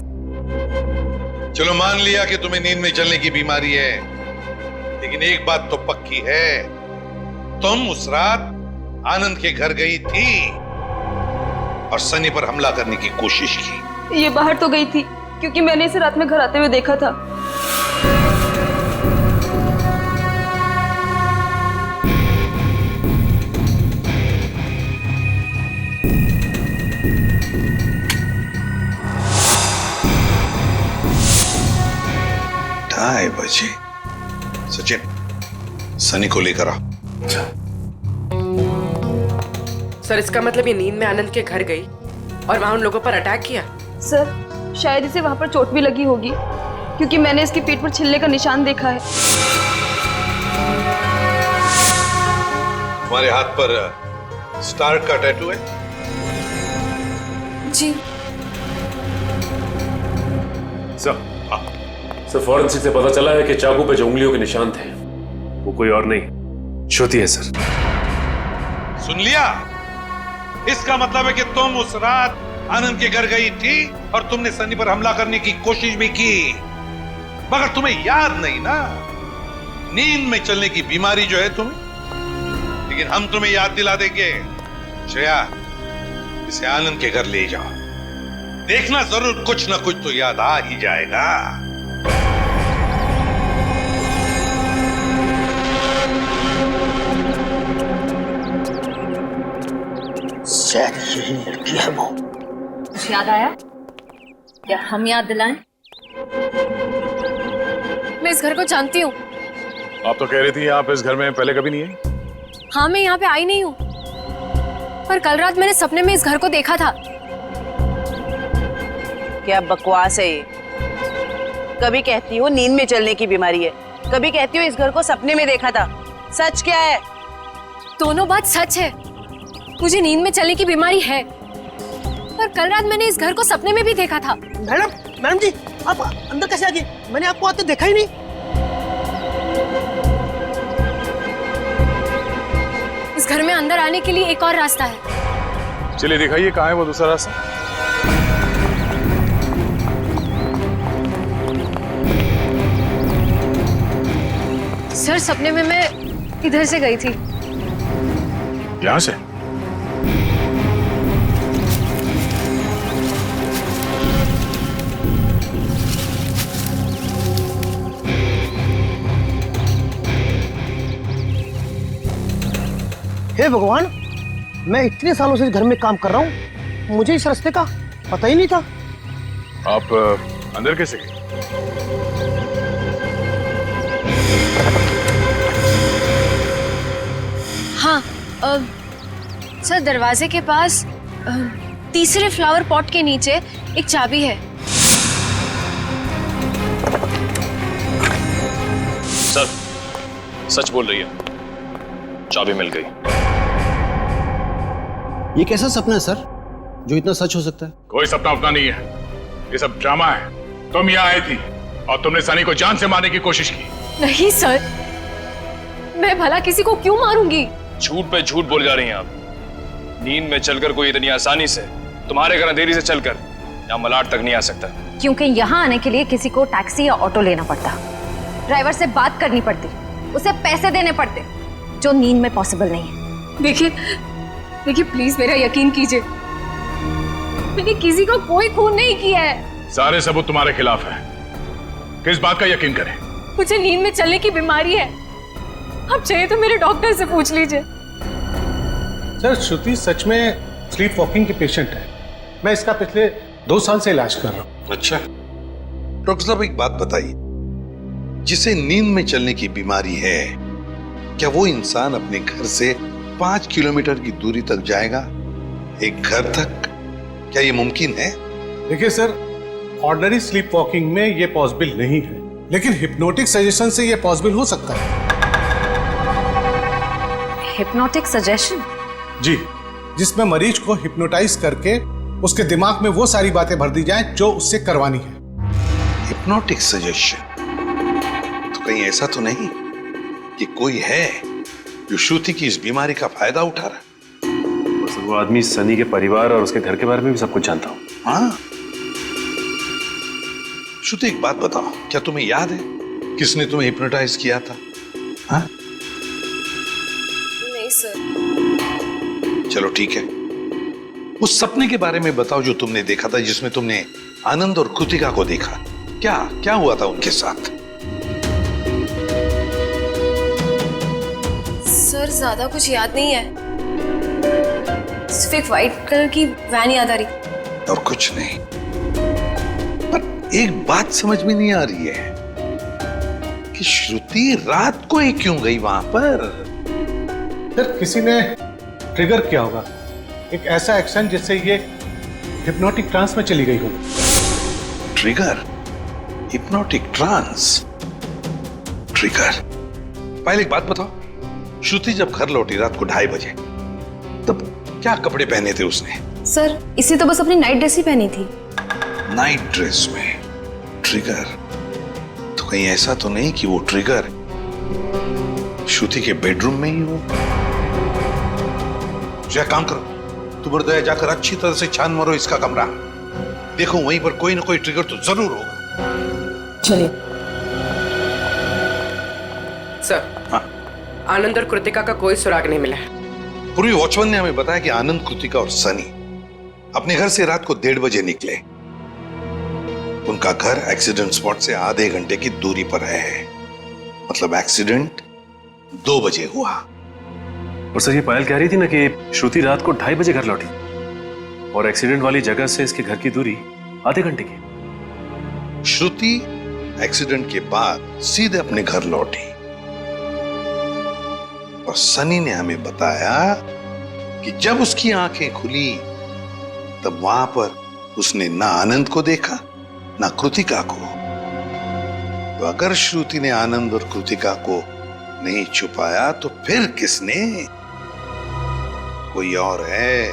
चलो मान लिया कि तुम्हें नींद में चलने की बीमारी है, लेकिन एक बात तो पक्की है, तुम उस रात आनंद के घर गई थी और सनी पर हमला करने की कोशिश की। ये बाहर तो गई थी क्योंकि मैंने इसे रात में घर आते हुए देखा था। ढाई बजे। सचिन, सनी को लेकर आओ। सर, इसका मतलब ये नींद में आनंद के घर गई और वहां उन लोगों पर अटैक किया? सर, शायद इसे वहां पर चोट भी लगी होगी क्योंकि मैंने इसकी पीठ पर छिलने का निशान देखा है। तुम्हारे हाथ पर स्टार का टैटू है? जी सर, फॉरेंसिक से पता चला है कि चाकू पे जो उंगलियों के निशान थे वो कोई और नहीं, श्रुति है सर। सुन लिया? इसका मतलब है कि तुम उस रात आनंद के घर गई थी और तुमने सनी पर हमला करने की कोशिश भी की, मगर तुम्हें याद नहीं ना। नींद में चलने की बीमारी जो है तुम्हें, लेकिन हम तुम्हें याद दिला देंगे श्रेया, इसे आनंद के घर ले जाओ। देखना जरूर कुछ ना कुछ तो याद आ ही जाएगा। शायद यही लड़की है वो। कुछ याद आया? क्या हम याद दिलाएं? मैं इस घर को जानती हूँ। आप तो कह रही थी आप इस घर में पहले कभी नहीं आई। हाँ, मैं यहाँ पे आई नहीं हूँ, पर कल रात मैंने सपने में इस घर को देखा था। क्या बकवास है ये? कभी कहती हो नींद में चलने की बीमारी है, कभी कहती हो इस घर को सपने में देखा था। सच क्या है? दोनों बात सच है। मुझे नींद में चलने की बीमारी है, पर कल रात मैंने इस घर को सपने में भी देखा था। मैडम जी, आप अंदर कैसे आ गए? मैंने आपको आते देखा ही नहीं। इस घर में अंदर आने के लिए एक और रास्ता है। चलिए दिखाइए कहाँ है वो दूसरा रास्ता। सर, सपने में मैं इधर से गई थी। यहाँ से? हे भगवान, मैं इतने सालों से इस घर में काम कर रहा हूँ, मुझे इस रास्ते का पता ही नहीं था। आप अंदर कैसे गए? हाँ, सर, दरवाजे के पास तीसरे फ्लावर पॉट के नीचे एक चाबी है। सर, सच बोल रही है, चाबी मिल गई। ये कैसा सपना है सर, जो इतना सच हो सकता है? कोई सपना अपना नहीं है, ये सब ड्रामा है। तुम यहाँ आई थी और तुमने सनी को जान से मारने की कोशिश की। नहीं सर, मैं भला किसी को क्यों मारूंगी? झूठ पे झूठ बोल जा रही हैं आप। नींद में चलकर कोई इतनी आसानी से तुम्हारे घर अंधेरी से चलकर यहाँ मलाड तक नहीं आ सकता। क्योंकि यहाँ आने के लिए किसी को टैक्सी या ऑटो लेना पड़ता, ड्राइवर से बात करनी पड़ती, उसे पैसे देने पड़ते, जो नींद में पॉसिबल नहीं है। देखिए प्लीज मेरा यकीन कीजिए, मैंने किसी को कोई खून नहीं किया है। सारे सबूत तुम्हारे खिलाफ है, किस बात का यकीन करें? मुझे नींद में चलने की बीमारी है, आप चाहिए तो मेरे डॉक्टर से पूछ लीजिए। सर, श्रुति सच में स्लीप वॉकिंग की पेशेंट है। मैं इसका पिछले 2 साल से इलाज कर रहा हूँ। अच्छा डॉक्टर साहब, एक बात बताइए, जिसे नींद में चलने की बीमारी है, क्या वो इंसान अपने घर से 5 किलोमीटर की दूरी तक जाएगा, एक घर तक? क्या ये मुमकिन है? देखिए सर, ऑर्डिनरी स्लीप वॉकिंग में ये पॉसिबल नहीं है, लेकिन हिप्नोटिक सजेशन से ये पॉसिबल हो सकता है। Hypnotic suggestion? जी, जिसमें मरीज को हिप्नोटाइज करके उसके दिमाग में वो सारी बातें भर दी जाएं जो उससे करवानी है। Hypnotic suggestion? तो कहीं ऐसा तो नहीं कि कोई है जो श्रुति की इस बीमारी का फायदा उठा रहा? बस वो आदमी सनी के परिवार और उसके घर के बारे में भी सब कुछ जानता हूँ। हाँ, श्रुति एक बात बताओ, क्या तुम्हें याद है किसने तुम्हें हिप्नोटाइज किया था? हाँ? नहीं सर। चलो ठीक है, उस सपने के बारे में बताओ जो तुमने देखा था, जिसमें तुमने आनंद और कृतिका को देखा। क्या क्या हुआ था उनके साथ? सर, ज्यादा कुछ याद नहीं है, सिर्फ एक व्हाइट कलर की वैन याद आ रही। और कुछ नहीं। पर एक बात समझ में नहीं आ रही है कि श्रुति रात को ही क्यों गई वहां पर? सर, किसी ने ट्रिगर किया होगा, एक ऐसा एक्शन जिससे ये हिप्नोटिक ट्रांस में चली गई होगी। ट्रिगर? Hypnotic trance? ट्रिगर? पहले एक बात बताओ, श्रुति जब घर लौटी रात को 2:30 बजे, तब क्या कपड़े पहने थे उसने? सर, इसी तो बस अपनी नाइट ड्रेस ही पहनी थी। नाइट ड्रेस में ट्रिगर? तो कहीं ऐसा तो नहीं कि वो ट्रिगर श्रुति के बेडरूम में ही हो? जो काम करो, तुम हृदय जाकर अच्छी तरह से छान मारो इसका कमरा, देखो वहीं पर कोई ना कोई ट्रिगर तो जरूर होगा। चलिए सर। हाँ? आनंद और कृतिका का कोई सुराग नहीं मिला है। पूर्वी वॉचमैन ने हमें बताया कि आनंद, कृतिका और सनी अपने घर से रात को 1:30 बजे निकले। उनका घर एक्सीडेंट स्पॉट से आधे घंटे की दूरी पर है। मतलब एक्सीडेंट 2 बजे हुआ। और सर, ये पायल कह रही थी ना कि श्रुति रात को 2:30 बजे घर लौटी और एक्सीडेंट वाली जगह से इसके घर की दूरी आधे घंटे की। श्रुति एक्सीडेंट के बाद सीधे अपने घर लौटी और सनी ने हमें बताया कि जब उसकी आंखें खुली तब वहां पर उसने ना आनंद को देखा ना कृतिका को। तो अगर श्रुति ने आनंद और कृतिका को नहीं छुपाया तो फिर किसने? कोई और है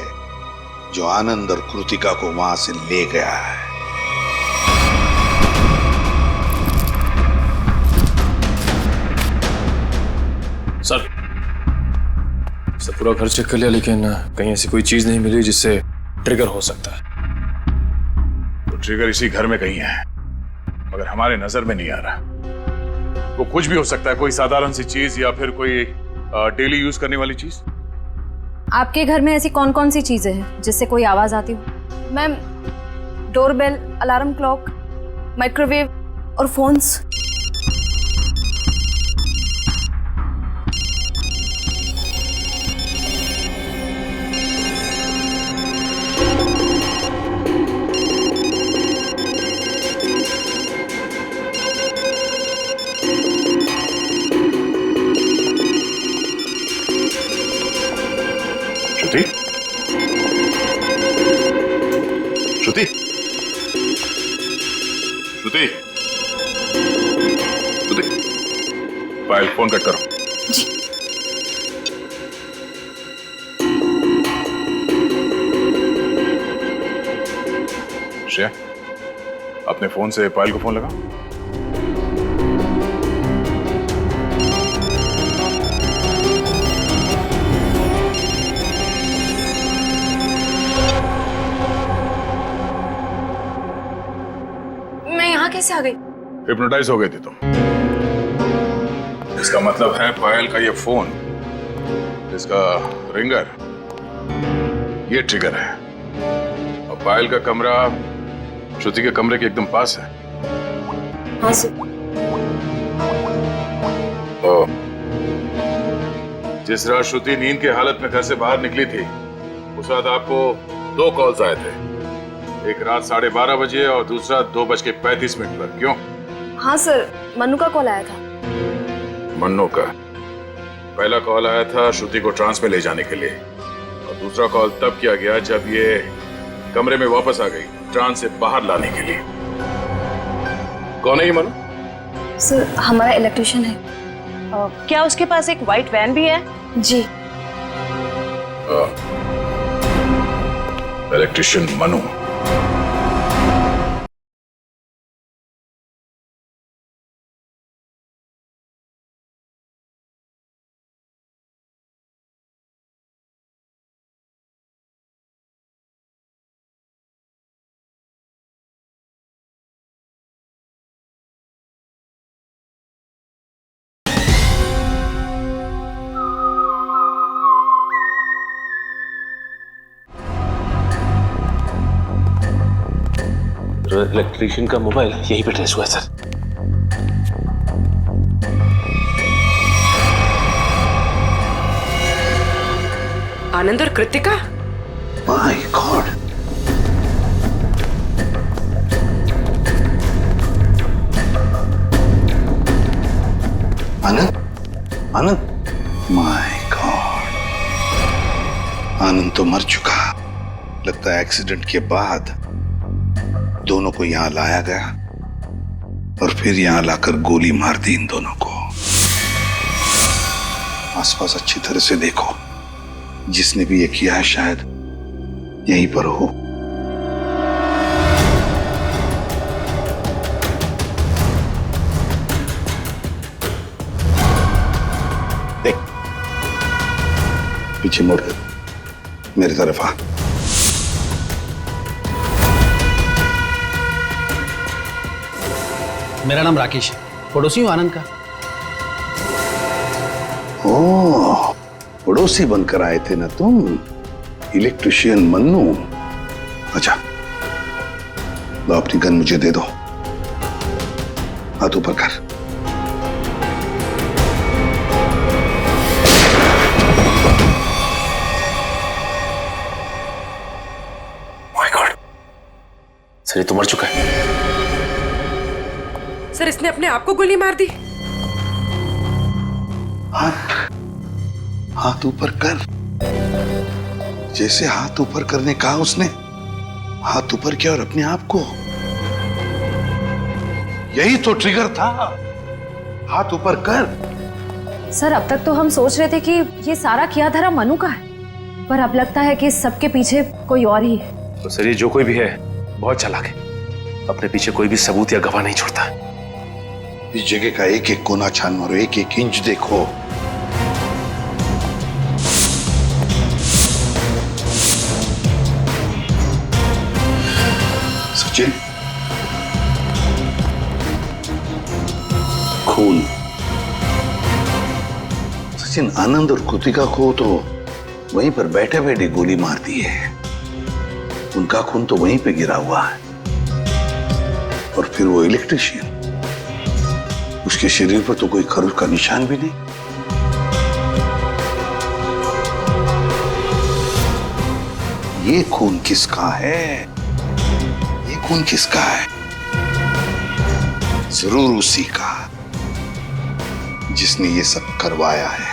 जो आनंद और कृतिका को वहां से ले गया है। सर पूरा घर चेक कर लिया लेकिन कहीं ऐसी कोई चीज नहीं मिली जिससे ट्रिगर हो सकता है। तो ट्रिगर इसी घर में कहीं है, मगर हमारे नजर में नहीं आ रहा। वो कुछ भी हो सकता है, कोई साधारण सी चीज या फिर कोई डेली यूज करने वाली चीज। आपके घर में ऐसी कौन कौन सी चीजें हैं जिससे कोई आवाज आती हो? Ma'am, doorbell, alarm clock, microwave और फोन्स। श्रुति, श्रुति, श्रुति, पायल फोन कट करो। जी। श्रेया, अपने फोन से पायल को फोन लगा। कैसे आ गई? हिप्नोटाइज हो गई थी तुम। इसका मतलब है पायल का ये फोन, इसका रिंगर, ये ट्रिगर है। और पायल का कमरा श्रुति के कमरे के एकदम पास है। हाँ सर। तो जिस रात श्रुति नींद की हालत में घर से बाहर निकली थी, उस रात आपको 2 कॉल्स आए थे। एक रात 12:30 बजे और दूसरा 2:35 पर। क्यों? हाँ सर, मन्नू का कॉल आया था। मन्नू का? पहला कॉल आया था श्रुति को ट्रांस में ले जाने के लिए और दूसरा कॉल तब किया गया जब ये कमरे में वापस आ गई ट्रांस से बाहर लाने के लिए। कौन है ये मन्नू? सर, हमारा इलेक्ट्रिशियन है। क्या उसके पास एक व्हाइट वैन भी है? जी। इलेक्ट्रिशियन मन्नू। इलेक्ट्रिशियन का मोबाइल यहीं पे ट्रेस हुआ है सर। आनंद और Kritika? My god. Anand, Anand, my god, Anand तो मर चुका। लगता है एक्सीडेंट के बाद दोनों को यहां लाया गया और फिर यहां लाकर गोली मार दी इन दोनों को। आसपास अच्छी तरह से देखो, जिसने भी ये किया है शायद यहीं पर हो। देख, पीछे मुड़ मेरी तरफ आ। मेरा नाम राकेश है, पड़ोसी हूँ आनंद का। ओह, पड़ोसी बनकर आए थे ना तुम, इलेक्ट्रिशियन मन्नू। अच्छा लो अपनी गन मुझे दे दो, हाथ ऊपर कर। माय गॉड, सर ये तो मर चुका है। सर इसने अपने आप को गोली मार दी। हाथ ऊपर कर। जैसे हाथ ऊपर करने कहा उसने, हाथ ऊपर किया और अपने आप को। यही तो ट्रिगर था, हाथ ऊपर कर। सर अब तक तो हम सोच रहे थे कि ये सारा किया धरा मनु का है, पर अब लगता है कि सबके पीछे कोई और ही है। तो सर ये जो कोई भी है बहुत चालाक है, अपने पीछे कोई भी सबूत या गवाह नहीं छोड़ता। इस जगह का एक एक कोना छान मारो, एक एक इंच देखो। सचिन, खून। सचिन, आनंद और कृतिका को तो वहीं पर बैठे बैठे गोली मार दी है। उनका खून तो वहीं पे गिरा हुआ है। और फिर वो इलेक्ट्रिशियन, उसके शरीर पर तो कोई खरोच का निशान भी नहीं। ये खून किसका है? ये खून किसका है? जरूर उसी का जिसने ये सब करवाया है।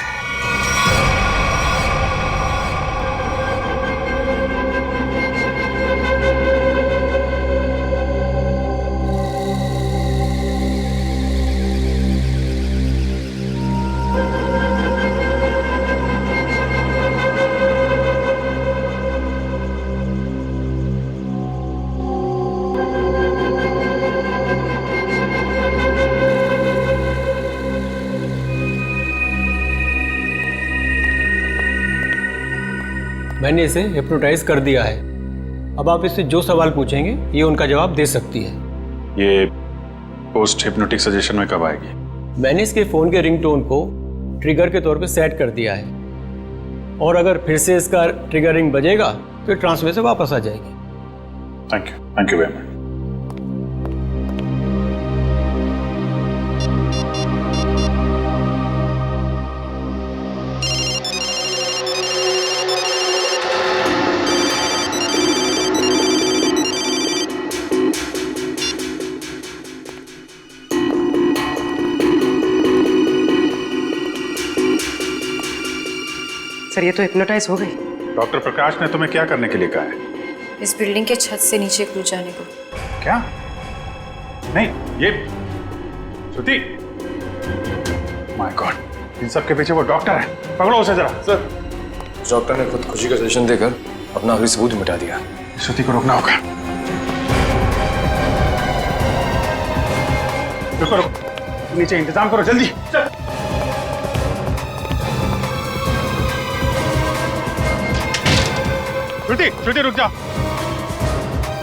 मैंने इसे हिप्नोटाइज कर दिया है। अब आप इससे जो सवाल पूछेंगे ये उनका जवाब दे सकती है। ये पोस्ट हिप्नोटिक सजेशन में कब आएगी? मैंने इसके फ़ोन के रिंगटोन को ट्रिगर के तौर पे सेट कर दिया है, और अगर फिर से इसका ट्रिगरिंग बजेगा तो ट्रांसफर से वापस आ जाएगी। Thank you very much. Sir ये तो हिप्नोटाइज हो गई। डॉक्टर प्रकाश ने तुम्हें क्या करने के लिए कहा है? इस बिल्डिंग के छत से नीचे कूद जाने को। क्या? नहीं, ये श्रुति, माय गॉड, इन सब के पीछे वो डॉक्टर है। पकड़ो उसे जरा। सर, डॉक्टर ने खुद खुशी का सजेशन देकर अपना आखिरी सबूत मिटा दिया। श्रुति को रोकना होगा। रुको रुको, नीचे इंतजाम करो जल्दी। चल। श्रुति रुक जाओ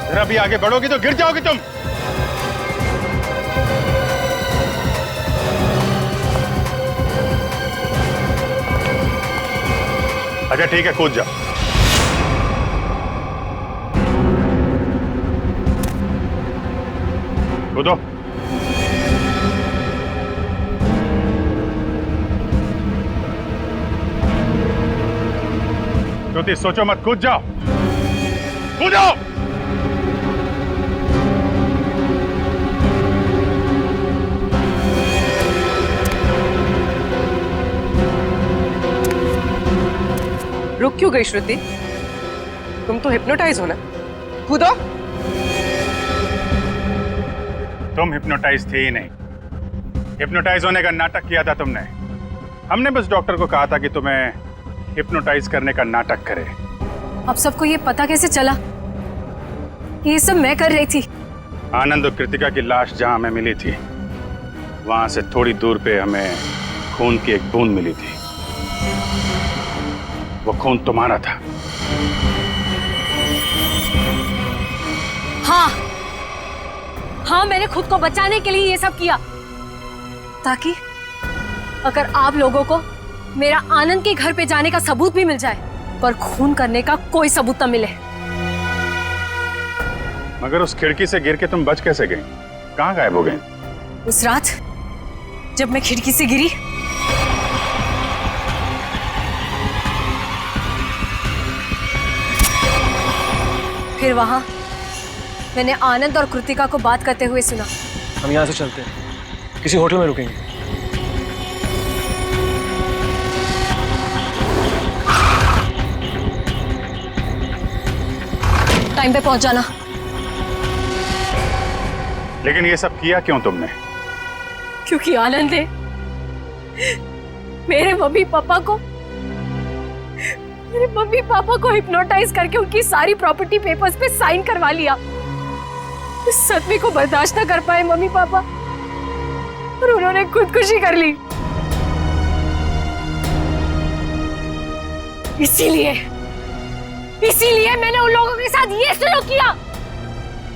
जरा, भी आगे बढ़ोगी तो गिर जाओगी तुम। अच्छा ठीक है, कूद जाओ। कूदो। श्रुति सोचो मत, कूद जाओ, कूदो। रुक क्यों गई श्रुति? तुम तो हिप्नोटाइज हो ना, कूदो। तुम हिप्नोटाइज थे ही नहीं, हिप्नोटाइज होने का नाटक किया था तुमने। हमने बस डॉक्टर को कहा था कि तुम्हें हिप्नोटाइज करने का नाटक करे। अब सबको ये पता कैसे चला? ये सब मैं कर रही थी। आनंद और कृतिका की लाश जहां हमें मिली थी, वहां से थोड़ी दूर पे हमें खून की एक बूंद मिली थी। वो खून तुम्हारा था। हाँ, मैंने खुद को बचाने के लिए ये सब किया, ताकि अगर आप लोगों को मेरा आनंद के घर पे जाने का सबूत भी मिल जाए, पर खून करने का कोई सबूत न मिले। मगर उस खिड़की से गिर के तुम बच कैसे गई? कहाँ गायब हो गई? उस रात जब मैं खिड़की से गिरी, फिर वहां मैंने आनंद और कृतिका को बात करते हुए सुना। हम यहाँ से चलते हैं, किसी होटल में रुकेंगे। टाइम पे पहुंच जाना। लेकिन ये सब किया क्यों तुमने? क्योंकि आनंद ने मेरे मम्मी पापा को हिप्नोटाइज करके उनकी सारी प्रॉपर्टी पेपर्स पे साइन करवा लिया। इस सदमे को बर्दाश्त न कर पाए मम्मी पापा और उन्होंने खुदकुशी कर ली। इसीलिए मैंने उन लोगों के साथ ये सलूक किया।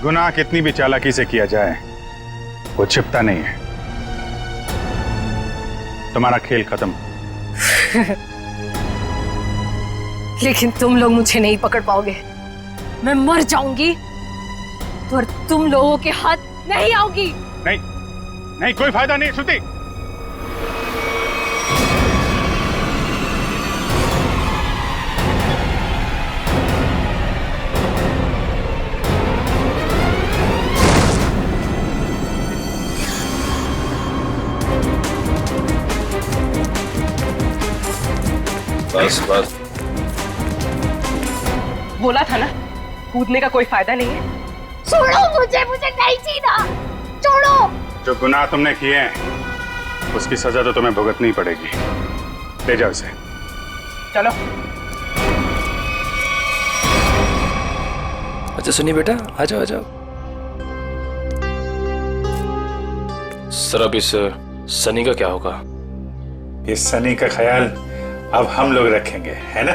गुनाह कितनी भी चालाकी से किया जाए वो छिपता नहीं है। तुम्हारा खेल खत्म। लेकिन तुम लोग मुझे नहीं पकड़ पाओगे। मैं मर जाऊंगी पर तुम लोगों के हाथ नहीं आऊंगी। नहीं, कोई फायदा नहीं श्रुति। बस बोला था ना, कूदने का कोई फायदा नहीं है। छोड़ो मुझे नहीं जीना, छोड़ो। जो गुनाह तुमने किए हैं उसकी सजा तो तुम्हें भुगतनी ही पड़ेगी। ले जाओ इसे। चलो। अच्छा सुनिए बेटा, आ जाओ आ जाओ। सर अब इस सनी का क्या होगा? इस सनी का ख्याल अब हम लोग रखेंगे, है ना?